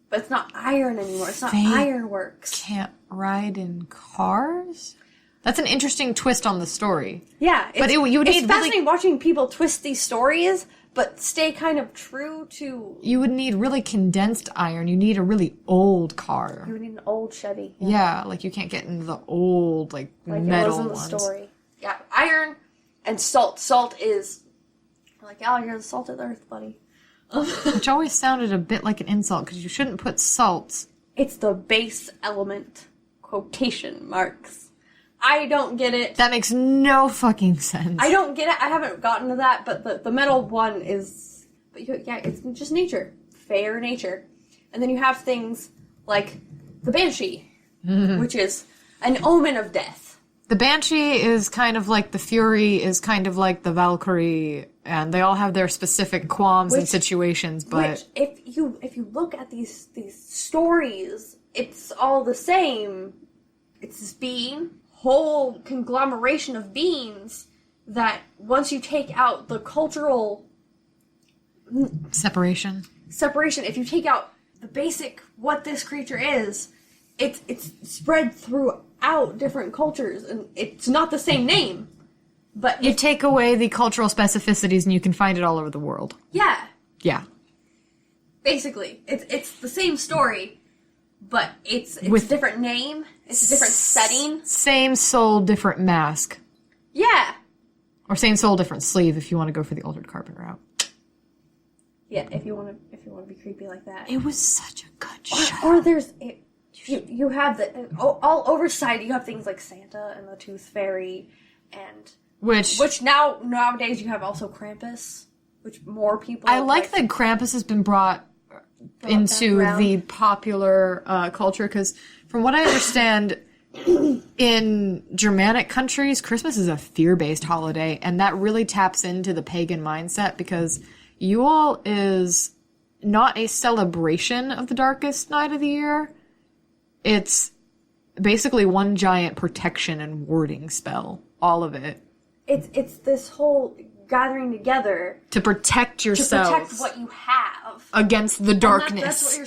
Speaker 1: But it's not iron anymore. It's not ironworks.
Speaker 2: Can't ride in cars? That's an interesting twist on the story.
Speaker 1: Yeah.
Speaker 2: It's
Speaker 1: fascinating watching people twist these stories, but stay kind of true to...
Speaker 2: You would need really condensed iron. You need a really old car.
Speaker 1: You would need an old Chevy.
Speaker 2: Yeah, like you can't get into the old, like metal
Speaker 1: it was in
Speaker 2: ones.
Speaker 1: the story. Yeah, iron and salt. Salt is... Like, oh, you're the salt of the earth, buddy.
Speaker 2: Which always sounded a bit like an insult, because you shouldn't put salt.
Speaker 1: It's the base element. Quotation marks. I don't get it.
Speaker 2: That makes no fucking sense.
Speaker 1: I don't get it. I haven't gotten to that, but the metal one is... But yeah, it's just nature. Fair nature. And then you have things like the Banshee, which is an omen of death.
Speaker 2: The Banshee is kind of like the Fury, is kind of like the Valkyrie, and they all have their specific qualms and situations, but...
Speaker 1: Which, if you look at these stories, it's all the same. It's this being, whole conglomeration of beings, that once you take out the cultural...
Speaker 2: Separation,
Speaker 1: if you take out the basic, what this creature is, it's spread throughout different cultures, and it's not the same name. But
Speaker 2: you take away the cultural specificities and you can find it all over the world.
Speaker 1: Yeah.
Speaker 2: Yeah.
Speaker 1: Basically. It's the same story, but it's a different name. It's a different setting.
Speaker 2: Same soul, different mask.
Speaker 1: Yeah.
Speaker 2: Or same soul, different sleeve if you want to go for the Altered Carbon route.
Speaker 1: Yeah, if you want to be creepy like that.
Speaker 2: It was such a good show.
Speaker 1: Or there's... You have all over side, you have things like Santa and the Tooth Fairy and... Which nowadays you have also Krampus, which more people...
Speaker 2: I like that Krampus has been brought into the popular culture, because from what I understand, in Germanic countries, Christmas is a fear-based holiday, and that really taps into the pagan mindset, because Yule is not a celebration of the darkest night of the year. It's basically one giant protection and warding spell, all of it.
Speaker 1: It's this whole gathering together
Speaker 2: to protect yourself,
Speaker 1: to protect what you have
Speaker 2: against the darkness.
Speaker 1: That's what you're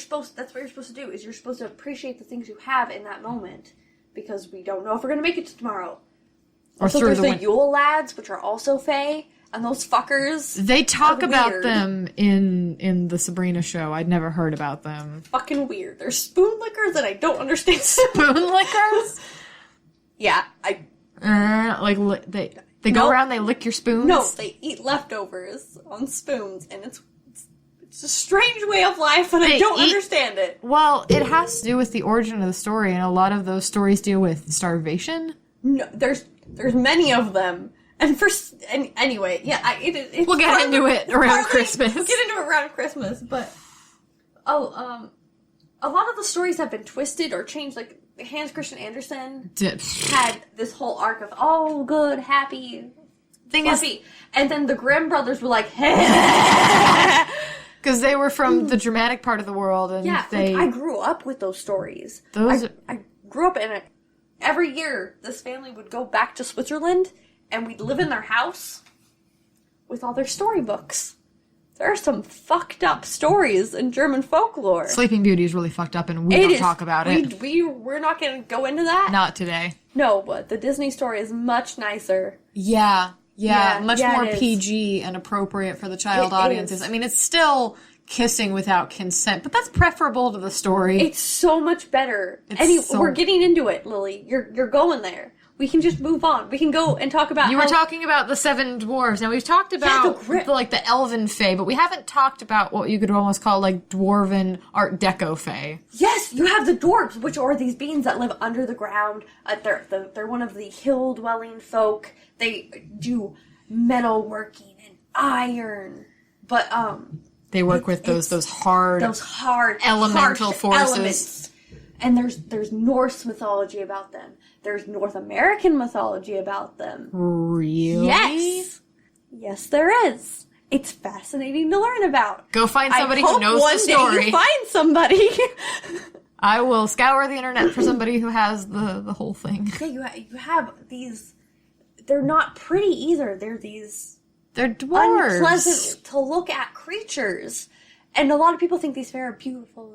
Speaker 1: supposed to do. Is you're supposed to appreciate the things you have in that moment, because we don't know if we're going to make it to tomorrow. Also, there's the Yule lads, which are also Fae, and those fuckers.
Speaker 2: They talk about them in the Sabrina show. I'd never heard about them.
Speaker 1: Fucking weird. They're spoon lickers, and I don't understand
Speaker 2: spoon lickers.
Speaker 1: Yeah,
Speaker 2: They go around, they lick your spoons?
Speaker 1: No, they eat leftovers on spoons, and it's a strange way of life, and I don't understand it.
Speaker 2: Well, it has to do with the origin of the story, and a lot of those stories deal with starvation.
Speaker 1: No, there's many of them. And anyway, yeah, it's
Speaker 2: we'll get into it around Christmas.
Speaker 1: We'll get into it around Christmas, but a lot of the stories have been twisted or changed, like Hans Christian Andersen had this whole arc of all good, happy, fluffy. And then the Grimm brothers were like, hey.
Speaker 2: Because they were from the Germanic part of the world. And
Speaker 1: I grew up with those stories. I grew up in it. Every year, this family would go back to Switzerland, and we'd live in their house with all their storybooks. There are some fucked up stories in German folklore.
Speaker 2: Sleeping Beauty is really fucked up, and we don't talk about it.
Speaker 1: We're not going to go into that.
Speaker 2: Not today.
Speaker 1: No, but the Disney story is much nicer.
Speaker 2: Yeah, much more PG and appropriate for the child audiences. I mean, it's still kissing without consent, but that's preferable to the story.
Speaker 1: It's so much better. We're getting into it, Lily. You're going there. We can just move on. We can go and talk about...
Speaker 2: You were talking about the Seven Dwarves. Now, we've talked about the Elven Fae, but we haven't talked about what you could almost call, like, Dwarven Art Deco Fae.
Speaker 1: Yes, you have the Dwarves, which are these beings that live under the ground. They're one of the hill-dwelling folk. They do metalworking and iron. But,
Speaker 2: they work with those hard elemental forces.
Speaker 1: Elements. And there's Norse mythology about them. There's North American mythology about them.
Speaker 2: Really?
Speaker 1: Yes. Yes, there is. It's fascinating to learn about.
Speaker 2: Go find somebody
Speaker 1: I hope
Speaker 2: who knows
Speaker 1: one
Speaker 2: the story.
Speaker 1: Day you find somebody.
Speaker 2: I will scour the internet for somebody who has the whole thing.
Speaker 1: Yeah, you have these. They're not pretty either.
Speaker 2: They're dwarves.
Speaker 1: Unpleasant to look at creatures. And a lot of people think these fae are beautiful.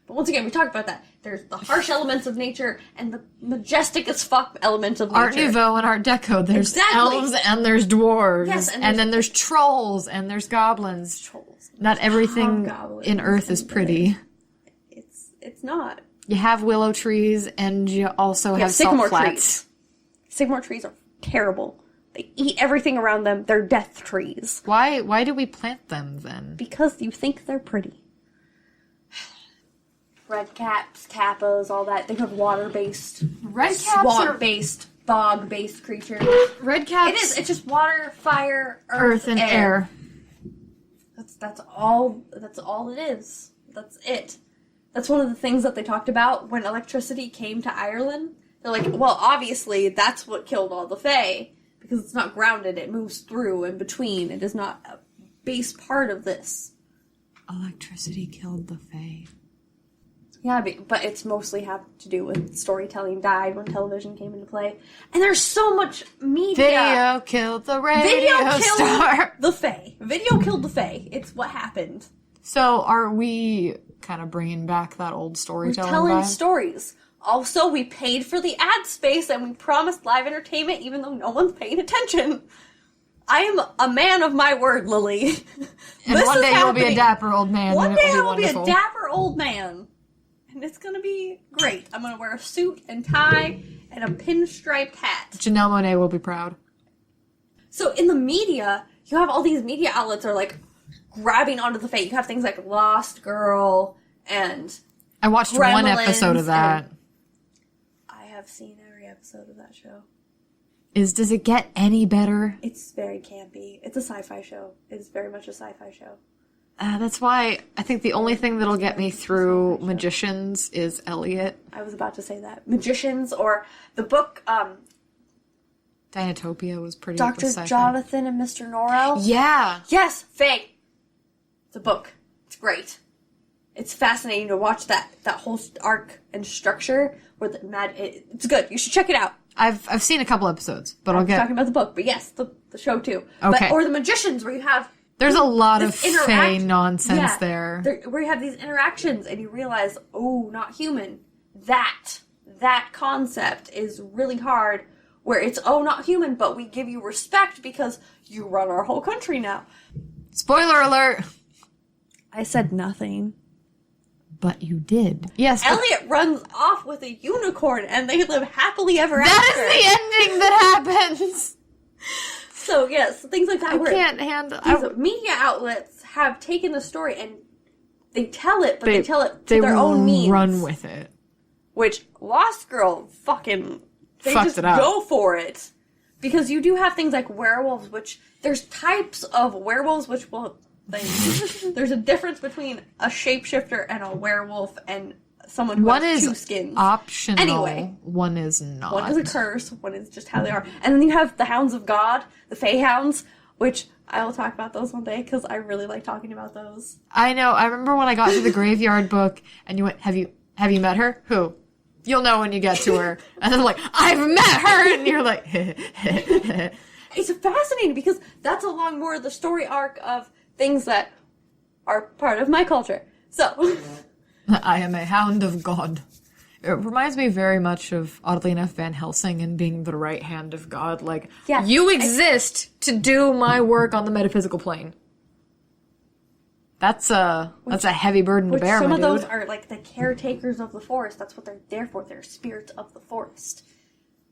Speaker 1: But once again, we talked about that. There's the harsh elements of nature and the majestic as fuck elements of nature.
Speaker 2: Art Nouveau and Art Deco. There's elves and there's dwarves.
Speaker 1: Yes,
Speaker 2: and then there's trolls and there's goblins. Not everything in Earth is pretty.
Speaker 1: It's not.
Speaker 2: You have willow trees and you also have
Speaker 1: sycamore
Speaker 2: salt flats.
Speaker 1: trees. Sycamore trees are terrible. They eat everything around them. They're death trees.
Speaker 2: Why do we plant them then?
Speaker 1: Because you think they're pretty. Red caps, kappas, all that. Think of water-based, swamp-based, bog-based creatures.
Speaker 2: Red caps.
Speaker 1: It is. It's just water, fire,
Speaker 2: earth and air.
Speaker 1: That's all it is. That's it. That's one of the things that they talked about when electricity came to Ireland. They're like, well, obviously that's what killed all the fae. Because it's not grounded, it moves through and between. It is not a base part of this.
Speaker 2: Electricity killed the fae.
Speaker 1: Yeah, but it's mostly have to do with storytelling died when television came into play. And there's so much media.
Speaker 2: Video killed the radio star.
Speaker 1: The fae. Video killed the fae. It's what happened.
Speaker 2: So are we kind of bringing back that old storytelling
Speaker 1: We're telling
Speaker 2: vibe?
Speaker 1: stories. Also, we paid for the ad space and we promised live entertainment even though no one's paying attention. I am a man of my word, Lily.
Speaker 2: And one day you'll be a dapper old man.
Speaker 1: One day I will be
Speaker 2: wonderful.
Speaker 1: a dapper old man. And it's going to be great. I'm going to wear a suit and tie and a pinstriped hat.
Speaker 2: Janelle Monáe will be proud.
Speaker 1: So in the media, you have all these media outlets are like grabbing onto the fae. You have things like Lost Girl and
Speaker 2: I watched one episode of that.
Speaker 1: I have seen every episode of that show.
Speaker 2: Does it get any better?
Speaker 1: It's very campy. It's a sci-fi show. It's very much a sci-fi show.
Speaker 2: That's why I think the only thing that'll get me through Magicians is Elliot.
Speaker 1: I was about to say that. Magicians or the book,
Speaker 2: Dinotopia was pretty
Speaker 1: Dr.
Speaker 2: sci-fi.
Speaker 1: Jonathan and Mr. Norrell.
Speaker 2: Yeah.
Speaker 1: Yes, fae. It's a book. It's great. It's fascinating to watch that whole arc and structure where it's good. You should check it out.
Speaker 2: I've seen a couple episodes, but
Speaker 1: I'm talking about the book, but yes, the show too.
Speaker 2: Okay.
Speaker 1: Or the Magicians where you have
Speaker 2: there's a lot of fae nonsense there.
Speaker 1: Where you have these interactions and you realize, oh, not human. That concept is really hard where it's, oh, not human, but we give you respect because you run our whole country now.
Speaker 2: Spoiler alert.
Speaker 1: I said nothing.
Speaker 2: But you did. Yes.
Speaker 1: Elliot runs off with a unicorn and they live happily ever after.
Speaker 2: That is the ending that happens.
Speaker 1: So, yes, things like that.
Speaker 2: I can't handle
Speaker 1: these media outlets have taken the story and they tell it, but they tell it to their own means.
Speaker 2: They run with it.
Speaker 1: Which, Lost Girl they
Speaker 2: fucked
Speaker 1: just
Speaker 2: it up.
Speaker 1: Go for it. Because you do have things like werewolves, which there's types of werewolves which will... There's a difference between a shapeshifter and a werewolf and someone who has two skins.
Speaker 2: One is optional.
Speaker 1: Anyway.
Speaker 2: One is not.
Speaker 1: One is a curse, one is just how they are. And then you have the Hounds of God, the Fae Hounds, which I will talk about those one day because I really like talking about those.
Speaker 2: I know. I remember when I got to the Graveyard book and you went, have you met her? Who? You'll know when you get to her. And then I'm like, I've met her! And you're like,
Speaker 1: It's fascinating because that's along more of the story arc of things that are part of my culture. So.
Speaker 2: I am a hound of God. It reminds me very much of, oddly enough, Van Helsing and being the right hand of God. Like,
Speaker 1: yeah,
Speaker 2: you exist to do my work on the metaphysical plane. That's a heavy burden to bear,
Speaker 1: some
Speaker 2: my
Speaker 1: of
Speaker 2: dude.
Speaker 1: those are like the caretakers of the forest. That's what they're there for. They're spirits of the forest.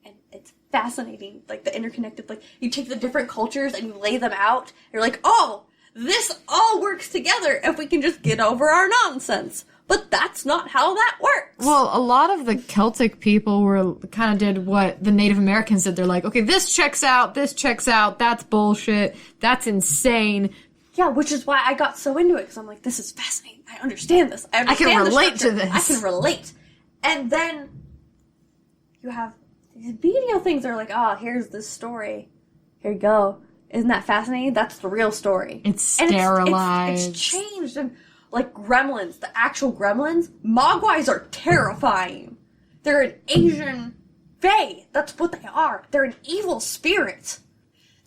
Speaker 1: And it's fascinating. Like, the interconnected, like, you take the different cultures and you lay them out. You're like, oh, this all works together if we can just get over our nonsense. But that's not how that works.
Speaker 2: Well, a lot of the Celtic people kind of did what the Native Americans did. They're like, okay, this checks out, that's bullshit, that's insane.
Speaker 1: Yeah, which is why I got so into it, because I'm like, this is fascinating. I understand this. I
Speaker 2: can relate to this.
Speaker 1: I can relate. And then you have these video things that are like, oh, here's this story. Here you go. Isn't that fascinating? That's the real story.
Speaker 2: It's sterilized.
Speaker 1: It's changed. And like gremlins, the actual gremlins, mogwais are terrifying. They're an Asian fae. That's what they are. They're an evil spirit.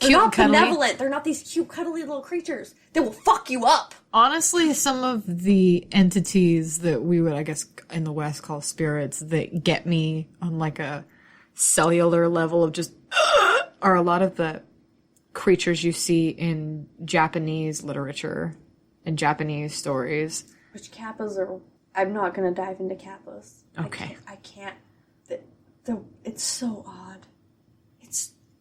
Speaker 1: They're
Speaker 2: Cute
Speaker 1: not
Speaker 2: and cuddly.
Speaker 1: benevolent. They're not these cute, cuddly little creatures. They will fuck you up.
Speaker 2: Honestly, some of the entities that we would, I guess, in the West call spirits that get me on like a cellular level of just are a lot of the creatures you see in Japanese literature and Japanese stories.
Speaker 1: Which Kappas are... I'm not going to dive into Kappas.
Speaker 2: Okay.
Speaker 1: I can't. It's so odd.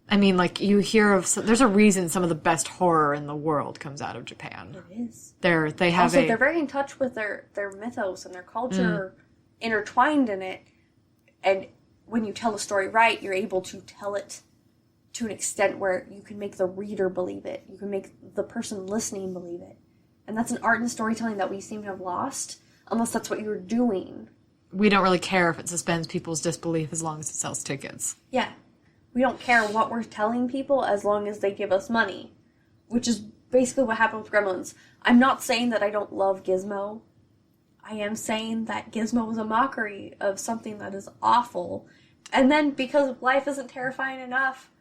Speaker 2: I mean, like, you hear of... There's a reason some of the best horror in the world comes out of Japan.
Speaker 1: It is.
Speaker 2: They have
Speaker 1: also, they're very in touch with their mythos and their culture intertwined in it. And when you tell a story right, you're able to tell it to an extent where you can make the reader believe it. You can make the person listening believe it. And that's an art in storytelling that we seem to have lost, unless that's what you're doing.
Speaker 2: We don't really care if it suspends people's disbelief as long as it sells tickets.
Speaker 1: Yeah. We don't care what we're telling people as long as they give us money. Which is basically what happened with Gremlins. I'm not saying that I don't love Gizmo. I am saying that Gizmo was a mockery of something that is awful. And then, because life isn't terrifying enough,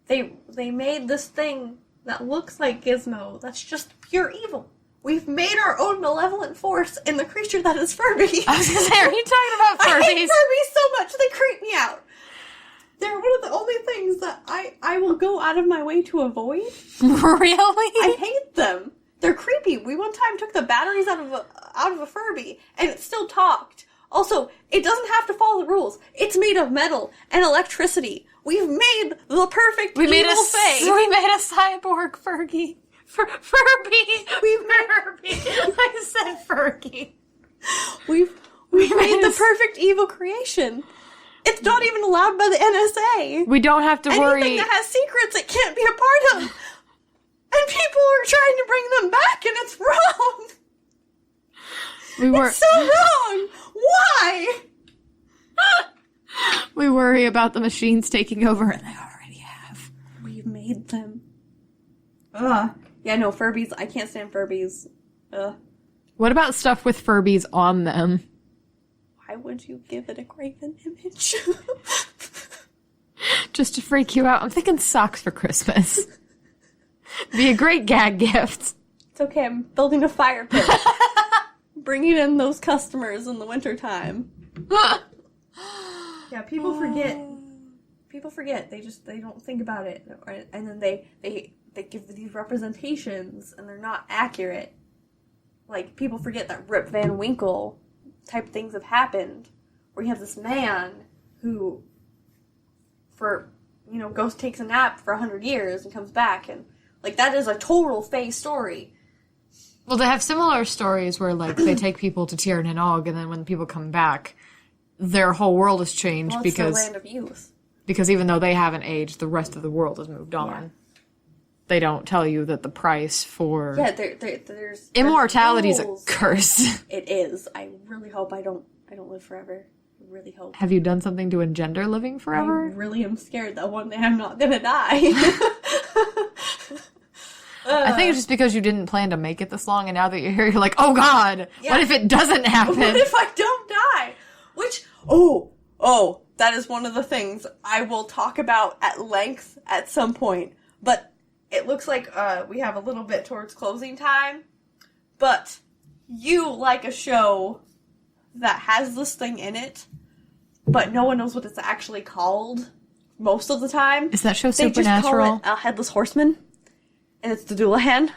Speaker 1: they made this thing that looks like Gizmo that's just pure evil. We've made our own malevolent force in the creature that is Furby.
Speaker 2: I was going to say, are you talking about Furbies?
Speaker 1: I hate Furbies so much, they creep me out. They're one of the only things that I will go out of my way to avoid.
Speaker 2: Really?
Speaker 1: I hate them. They're creepy. We one time took the batteries out of a Furby, and it still talked. Also, it doesn't have to follow the rules. It's made of metal and electricity. We've made the perfect evil fae.
Speaker 2: We made a cyborg Fergie. Furby.
Speaker 1: We've made
Speaker 2: Furby. I said Fergie.
Speaker 1: We've made the perfect evil creation. It's not even allowed by the NSA.
Speaker 2: We don't have to worry.
Speaker 1: Anything that has secrets, it can't be a part of. And people are trying to bring them back, and it's wrong. It's so wrong. Why?
Speaker 2: We worry about the machines taking over, and they already have.
Speaker 1: We've made them. Ugh. Yeah, no, Furbies. I can't stand Furbies. Ugh.
Speaker 2: What about stuff with Furbies on them?
Speaker 1: Why would you give it a graven image?
Speaker 2: Just to freak you out. I'm thinking socks for Christmas. Be a great gag gift.
Speaker 1: It's okay, I'm building a fire pit. Bringing in those customers in the wintertime. Yeah, people forget. People forget. They don't think about it. And then they give these representations, and they're not accurate. Like, people forget that Rip Van Winkle type things have happened, where you have this man who, goes takes a nap for 100 years and comes back, and, like, that is a total fake story.
Speaker 2: Well, they have similar stories where, like, they take people to Tir and Og, and then when people come back, their whole world has changed
Speaker 1: Well, it's the land of youth.
Speaker 2: Because even though they haven't aged, the rest of the world has moved on.
Speaker 1: Yeah.
Speaker 2: They don't tell you that the price for
Speaker 1: there's
Speaker 2: immortality is a
Speaker 1: rules.
Speaker 2: curse.
Speaker 1: It is. I really hope I don't live forever. I really hope.
Speaker 2: Have you done something to engender living forever?
Speaker 1: I really am scared that one day I'm not gonna die.
Speaker 2: I think it's just because you didn't plan to make it this long, and now that you're here, you're like, oh god,
Speaker 1: Yeah.
Speaker 2: what if it doesn't happen?
Speaker 1: What if I don't die? Which, that is one of the things I will talk about at length at some point. But it looks like we have a little bit towards closing time. But you like a show that has this thing in it, but no one knows what it's actually called most of the time.
Speaker 2: Is that show
Speaker 1: They
Speaker 2: Supernatural?
Speaker 1: just call it Headless Horseman. And it's the Doulahan.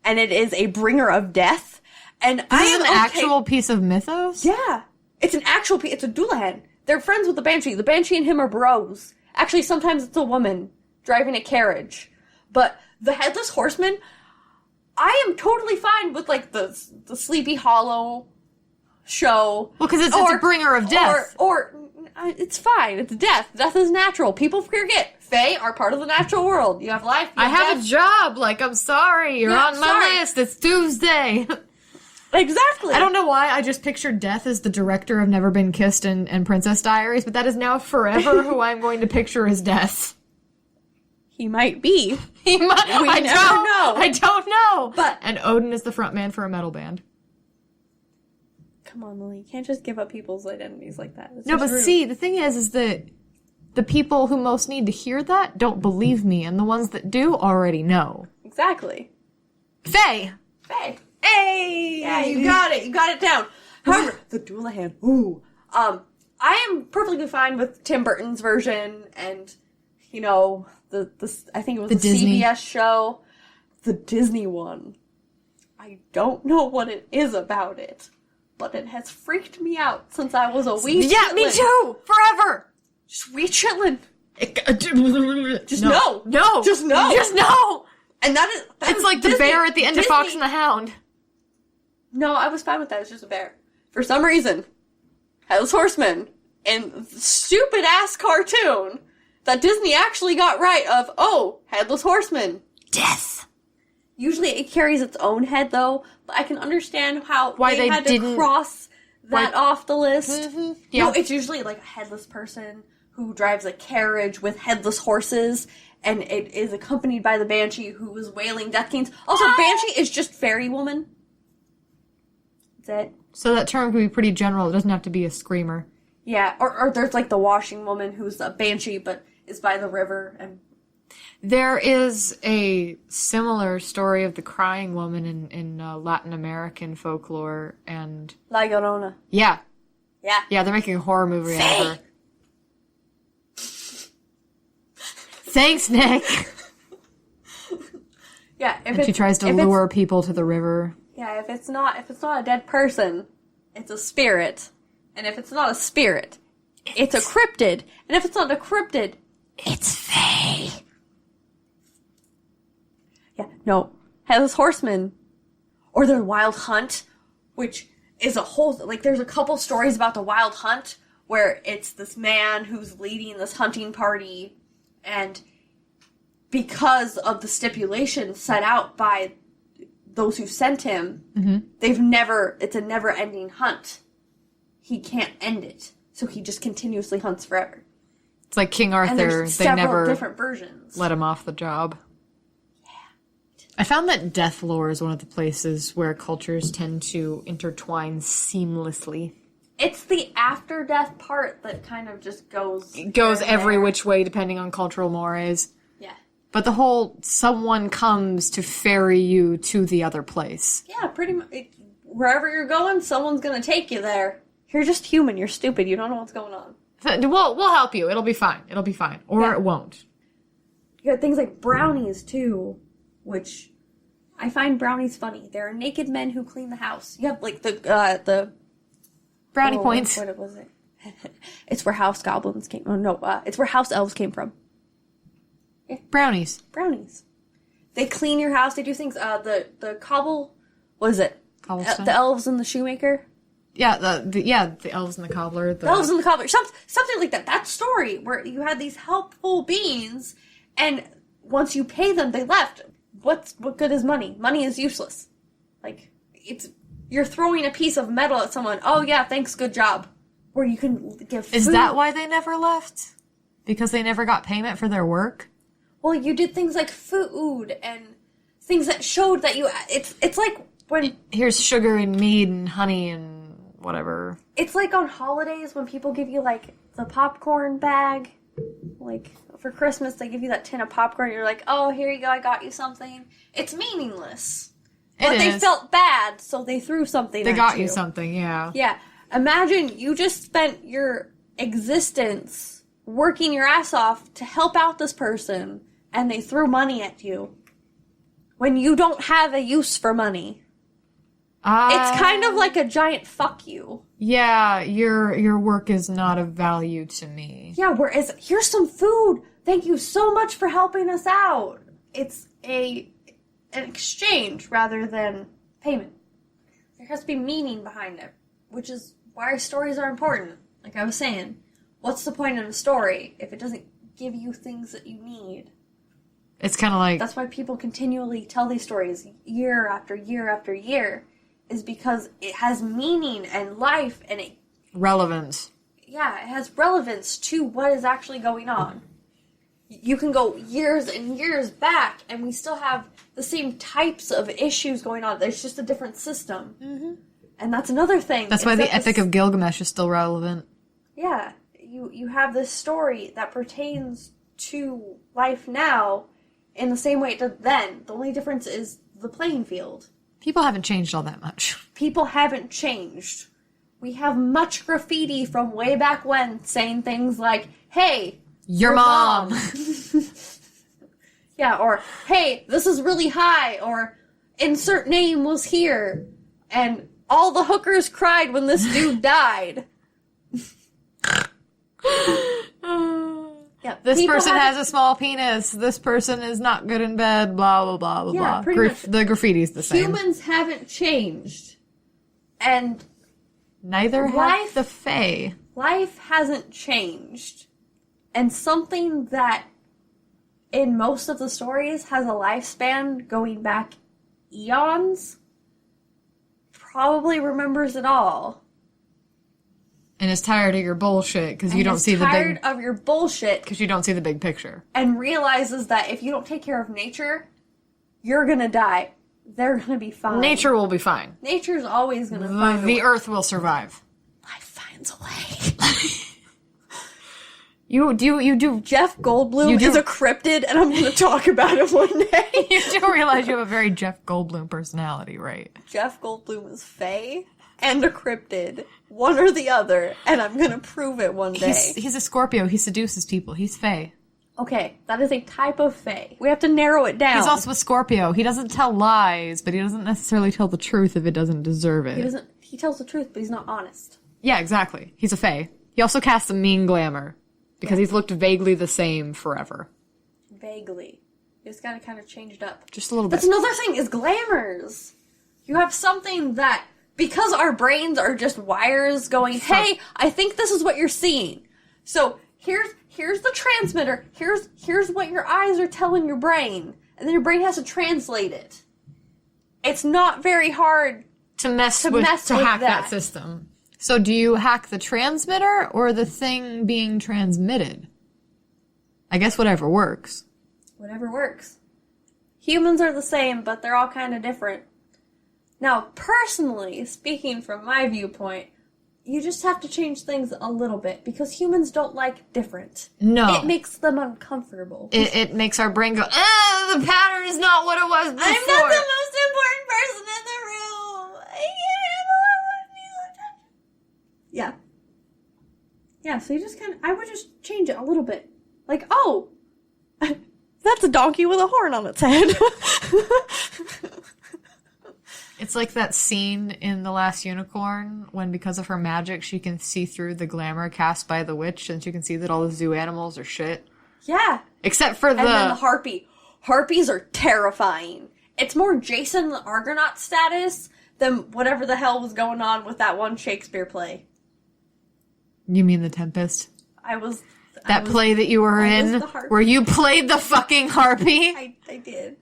Speaker 1: And it is a bringer of death. And I am
Speaker 2: an actual piece of mythos?
Speaker 1: Yeah. It's an actual it's a Doulahan. They're friends with the Banshee. The Banshee and him are bros. Actually, sometimes it's a woman driving a carriage. But the Headless Horseman, I am totally fine with, like, the Sleepy Hollow show.
Speaker 2: Well, because it's a bringer of death.
Speaker 1: Or it's fine. It's death. Death is natural. People forget. Fae are part of the natural world. You have life. You
Speaker 2: I have
Speaker 1: death.
Speaker 2: a job. Like, I'm sorry. You're
Speaker 1: Yeah,
Speaker 2: on my
Speaker 1: sorry.
Speaker 2: list. It's Tuesday.
Speaker 1: Exactly.
Speaker 2: I don't know why I just pictured Death as the director of Never Been Kissed and Princess Diaries, but that is now forever who I'm going to picture as Death.
Speaker 1: He might be.
Speaker 2: He might.
Speaker 1: We never know.
Speaker 2: I don't know.
Speaker 1: But
Speaker 2: and Odin is the front man for a metal band.
Speaker 1: come on, Lily. You can't just give up people's identities like that. It's
Speaker 2: No,
Speaker 1: just
Speaker 2: but
Speaker 1: rude.
Speaker 2: see, the thing is that the people who most need to hear that don't believe me, and the ones that do already know.
Speaker 1: Exactly.
Speaker 2: Faye!
Speaker 1: Faye.
Speaker 2: Hey!
Speaker 1: Yeah, you got it. You got it down. However, the Doulahan. Ooh. I am perfectly fine with Tim Burton's version and, you know, the I think it was the
Speaker 2: Disney.
Speaker 1: CBS show. The Disney one. I don't know what it is about it, but it has freaked me out since I was a wee
Speaker 2: Yeah, me
Speaker 1: chitlin.
Speaker 2: too! Forever!
Speaker 1: Just wee chitlin.
Speaker 2: Just
Speaker 1: no.
Speaker 2: No!
Speaker 1: Just no.
Speaker 2: Just no!
Speaker 1: And that
Speaker 2: It's
Speaker 1: is
Speaker 2: like the
Speaker 1: Disney.
Speaker 2: bear at the end of
Speaker 1: Disney.
Speaker 2: Fox and the Hound.
Speaker 1: No, I was fine with that. It's just a bear. For some reason, Headless Horseman and stupid ass cartoon that Disney actually got right of, oh, Headless Horseman.
Speaker 3: Death.
Speaker 1: Usually it carries its own head though, but I can understand how
Speaker 2: Why they
Speaker 1: had
Speaker 2: didn't-
Speaker 1: to cross that off the list.
Speaker 2: Mm-hmm. Yeah.
Speaker 1: No, it's usually like a headless person who drives a carriage with headless horses, and it is accompanied by the Banshee who is wailing death canes. Also, Banshee is just fairy woman. That's it.
Speaker 2: So that term can be pretty general. It doesn't have to be a screamer.
Speaker 1: Yeah, or there's like the washing woman who's a banshee but is by the river and
Speaker 2: There is a similar story of the crying woman in Latin American folklore, and
Speaker 1: La Llorona.
Speaker 2: yeah,
Speaker 1: Yeah.
Speaker 2: they're making a horror movie out of her. Thanks, Nick.
Speaker 1: Yeah, if
Speaker 2: And she tries to lure people to the river.
Speaker 1: Yeah, if it's not a dead person, it's a spirit. And if it's not a spirit, it's a cryptid. And if it's not a cryptid,
Speaker 3: It's Faye.
Speaker 1: yeah, no. Headless Horseman. Or the Wild Hunt, which is a whole, like, there's a couple stories about the Wild Hunt where it's this man who's leading this hunting party, and because of the stipulations set out by those who sent him, it's a never-ending hunt. He can't end it, so he just continuously hunts forever.
Speaker 2: It's like King
Speaker 1: And
Speaker 2: Arthur.
Speaker 1: there's
Speaker 2: They
Speaker 1: several
Speaker 2: never
Speaker 1: different versions.
Speaker 2: let him off the job. I found that death lore is one of the places where cultures tend to intertwine seamlessly.
Speaker 1: It's the after-death part that kind of just goes...
Speaker 2: It goes
Speaker 1: here and
Speaker 2: every
Speaker 1: there.
Speaker 2: which way depending on cultural mores.
Speaker 1: Yeah.
Speaker 2: But the whole someone comes to ferry you to the other place.
Speaker 1: Yeah, pretty much. Wherever you're going, someone's gonna take you there. You're just human. You're stupid. You don't know what's going on.
Speaker 2: We'll help you. It'll be fine. It'll be fine. Or
Speaker 1: Yeah.
Speaker 2: it won't.
Speaker 1: You got things like brownies, too, which I find brownies funny. There are naked men who clean the house. You have, like, the
Speaker 2: Brownie points.
Speaker 1: What was it? It's where house goblins came... Oh, no. It's where house elves came from.
Speaker 2: Brownies.
Speaker 1: Brownies. They clean your house. They do things... The cobble... What is it?
Speaker 2: Cobblestone.
Speaker 1: The elves and the shoemaker?
Speaker 2: Yeah, the elves and the cobbler.
Speaker 1: The elves and the cobbler. Something like that. That story where you had these helpful beings, and once you pay them, they left. What good is money? Money is useless. Like, you're throwing a piece of metal at someone. Oh yeah, thanks, good job. Or you can give food.
Speaker 2: Is that why they never left? Because they never got payment for their work?
Speaker 1: Well, you did things like food and things that showed that you... It's like when...
Speaker 2: Here's sugar and mead and honey and whatever.
Speaker 1: It's like on holidays when people give you, like, the popcorn bag. Like, for Christmas, they give you that tin of popcorn. You're like, oh, here you go, I got you something. It's meaningless. But they felt bad, so they threw something at you.
Speaker 2: They got you something, yeah.
Speaker 1: Yeah. Imagine you just spent your existence working your ass off to help out this person, and they threw money at you. When you don't have a use for money. It's kind of like a giant fuck you.
Speaker 2: Yeah, your work is not of value to me.
Speaker 1: Yeah, whereas, here's some food. Thank you so much for helping us out. It's an exchange rather than payment. There has to be meaning behind it, which is why stories are important. Like I was saying, what's the point in a story if it doesn't give you things that you need?
Speaker 2: It's kind of like...
Speaker 1: That's why people continually tell these stories year after year after year, is because it has meaning and life, and it
Speaker 2: relevance.
Speaker 1: has relevance to what is actually going on. you can go years and years back, and we still have the same types of issues going on. There's just a different system. Mm-hmm. And that's another thing.
Speaker 2: That's why the Epic of Gilgamesh is still relevant.
Speaker 1: Yeah. You have this story that pertains to life now in the same way it did then. The only difference is the playing field.
Speaker 2: People haven't changed all that much.
Speaker 1: People haven't changed. We have much graffiti from way back when saying things like, hey,
Speaker 2: your mom.
Speaker 1: Yeah, or, hey, this is really high, or insert name was here, and all the hookers cried when this dude died. Yeah,
Speaker 2: this person has a small penis. This person is not good in bed. Blah, blah, blah, blah,
Speaker 1: yeah,
Speaker 2: blah. The graffiti's the same.
Speaker 1: Humans haven't changed. And
Speaker 2: neither have the Fae.
Speaker 1: Life hasn't changed. And something that in most of the stories has a lifespan going back eons probably remembers it all.
Speaker 2: And is tired of your bullshit because you don't see the big...
Speaker 1: tired of your bullshit.
Speaker 2: Because you don't see the big picture.
Speaker 1: And realizes that if you don't take care of nature, you're gonna die. They're gonna be fine.
Speaker 2: Nature will be fine.
Speaker 1: Nature's always gonna find a way.
Speaker 2: The earth will survive.
Speaker 1: Life finds a way.
Speaker 2: You do...
Speaker 1: Jeff Goldblum is a cryptid, and I'm gonna talk about it one day.
Speaker 2: You do realize you have a very Jeff Goldblum personality, right?
Speaker 1: Jeff Goldblum is Fae and a cryptid. One or the other, and I'm gonna prove it one day.
Speaker 2: He's a Scorpio. He seduces people. He's Fae.
Speaker 1: Okay, that is a type of Fae. We have to narrow it down.
Speaker 2: He's also a Scorpio. He doesn't tell lies, but he doesn't necessarily tell the truth if it doesn't deserve it.
Speaker 1: He tells the truth, but he's not honest.
Speaker 2: Yeah, exactly. He's a Fae. He also casts a mean glamour, because he's looked vaguely the same forever.
Speaker 1: Vaguely. You just gotta kind of change it up.
Speaker 2: Just a little bit.
Speaker 1: That's another thing, is glamours. You have something that... Because our brains are just wires going, hey, I think this is what you're seeing. So here's the transmitter. Here's what your eyes are telling your brain. And then your brain has to translate it. It's not very hard
Speaker 2: to hack that system. So do you hack the transmitter or the thing being transmitted? I guess whatever works.
Speaker 1: Whatever works. Humans are the same, but they're all kind of different. Now, personally, speaking from my viewpoint, you just have to change things a little bit, because humans don't like different.
Speaker 2: No.
Speaker 1: It makes them uncomfortable.
Speaker 2: It makes our brain go, the pattern is not what it was before.
Speaker 1: I'm not the most important person in the room. I can't handle it. Yeah. Yeah, so you just I would just change it a little bit. Like, oh, that's a donkey with a horn on its head.
Speaker 2: It's like that scene in The Last Unicorn when, because of her magic, she can see through the glamour cast by the witch, and she can see that all the zoo animals are shit.
Speaker 1: Yeah.
Speaker 2: Except for
Speaker 1: And then the harpy. Harpies are terrifying. It's more Jason the Argonaut status than whatever the hell was going on with that one Shakespeare play.
Speaker 2: You mean The Tempest?
Speaker 1: That
Speaker 2: play that you were in, where you played the fucking harpy?
Speaker 1: I did.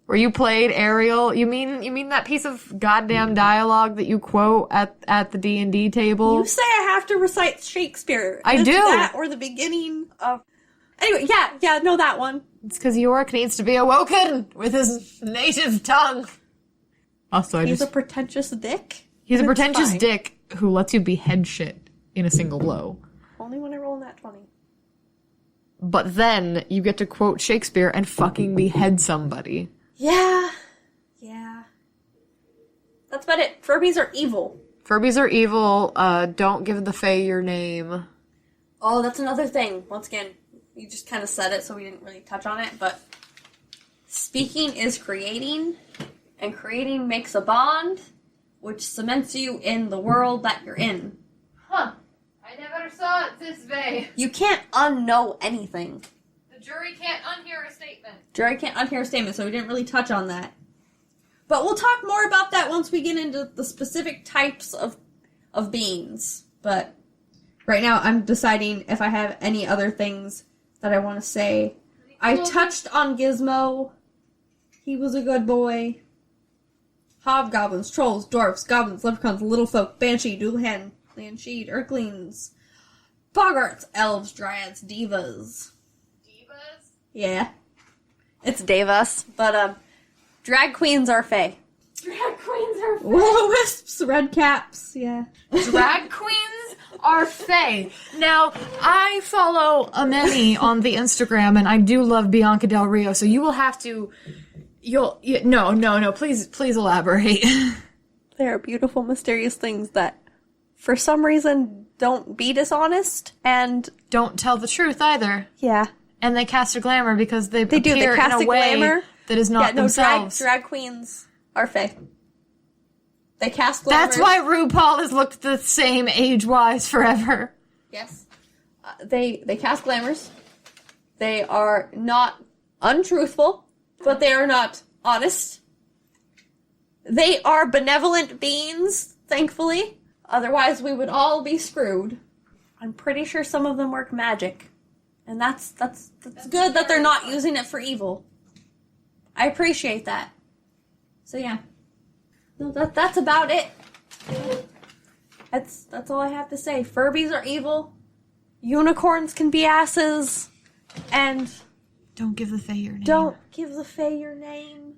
Speaker 2: Where you played Ariel? You mean that piece of goddamn dialogue that you quote at the D&D table?
Speaker 1: You say I have to recite Shakespeare.
Speaker 2: I do.
Speaker 1: That or the beginning of... Anyway, yeah, no, that one.
Speaker 2: It's because Yorick needs to be awoken with his native tongue. Also,
Speaker 1: He's a pretentious dick?
Speaker 2: He's a pretentious dick who lets you behead shit in a single blow.
Speaker 1: Only when I roll in that 20.
Speaker 2: But then you get to quote Shakespeare and fucking behead somebody.
Speaker 1: Yeah. That's about it. Furbies are evil.
Speaker 2: Furbies are evil. Don't give the Fae your name.
Speaker 1: Oh, that's another thing. Once again, you just kind of said it, so we didn't really touch on it, but speaking is creating, and creating makes a bond, which cements you in the world that you're in.
Speaker 2: Huh. I never saw it this way.
Speaker 1: You can't unknow anything.
Speaker 2: The jury can't unhear a statement.
Speaker 1: Jury can't unhear a statement, so we didn't really touch on that. But we'll talk more about that once we get into the specific types of beings. But right now, I'm deciding if I have any other things that I want to say. I touched on Gizmo. He was a good boy. Hobgoblins, trolls, dwarfs, goblins, leprechauns, little folk, banshee, doodlehan, Lansheed, Urklings, boggarts, elves, dryads, divas. Yeah. It's Davos, but, drag queens are fae.
Speaker 3: Drag queens are fae.
Speaker 1: Will-o-wisps, red caps, yeah.
Speaker 2: Drag queens are fae. Now, I follow many on the Instagram, and I do love Bianca Del Rio, so you will have to... No, please elaborate.
Speaker 1: They are beautiful, mysterious things that, for some reason, don't be dishonest, and...
Speaker 2: Don't tell the truth, either.
Speaker 1: Yeah.
Speaker 2: And they cast a glamour because they
Speaker 1: do. They
Speaker 2: appear
Speaker 1: cast
Speaker 2: in a way
Speaker 1: glamour.
Speaker 2: that is not themselves.
Speaker 1: Drag queens are fae. They cast glamour.
Speaker 2: That's why RuPaul has looked the same age-wise forever.
Speaker 1: Yes. They cast glamours. They are not untruthful, but they are not honest. They are benevolent beings, thankfully. Otherwise, we would all be screwed. I'm pretty sure some of them work magic. And that's good that they're not using it for evil. I appreciate that. So yeah. No, that's about it. That's all I have to say. Furbies are evil. Unicorns can be asses. And
Speaker 2: Don't give the fae your name.
Speaker 1: don't give the fae your name.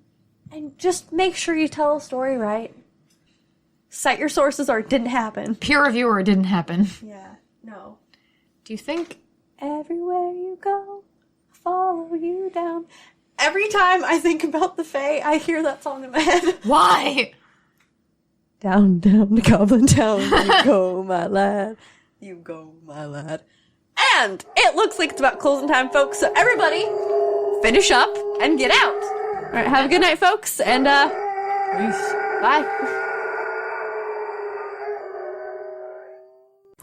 Speaker 1: And just make sure you tell a story right. Cite your sources or it didn't happen.
Speaker 2: Peer reviewer, it didn't happen.
Speaker 1: Yeah. No.
Speaker 2: Do you think...
Speaker 1: Everywhere you go, I'll follow you down. Every time I think about the fae, I hear that song in my head.
Speaker 2: Why?
Speaker 1: Down, down to Goblin Town, you go, my lad. You go, my lad. And it looks like it's about closing time, folks, so everybody, finish up and get out. Alright, have a good night, folks, and, bye.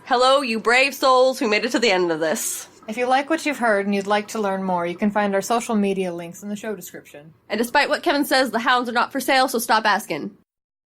Speaker 1: Hello, you brave souls who made it to the end of this.
Speaker 2: If you like what you've heard and you'd like to learn more, you can find our social media links in the show description.
Speaker 1: And despite what Kevin says, the hounds are not for sale, so stop asking.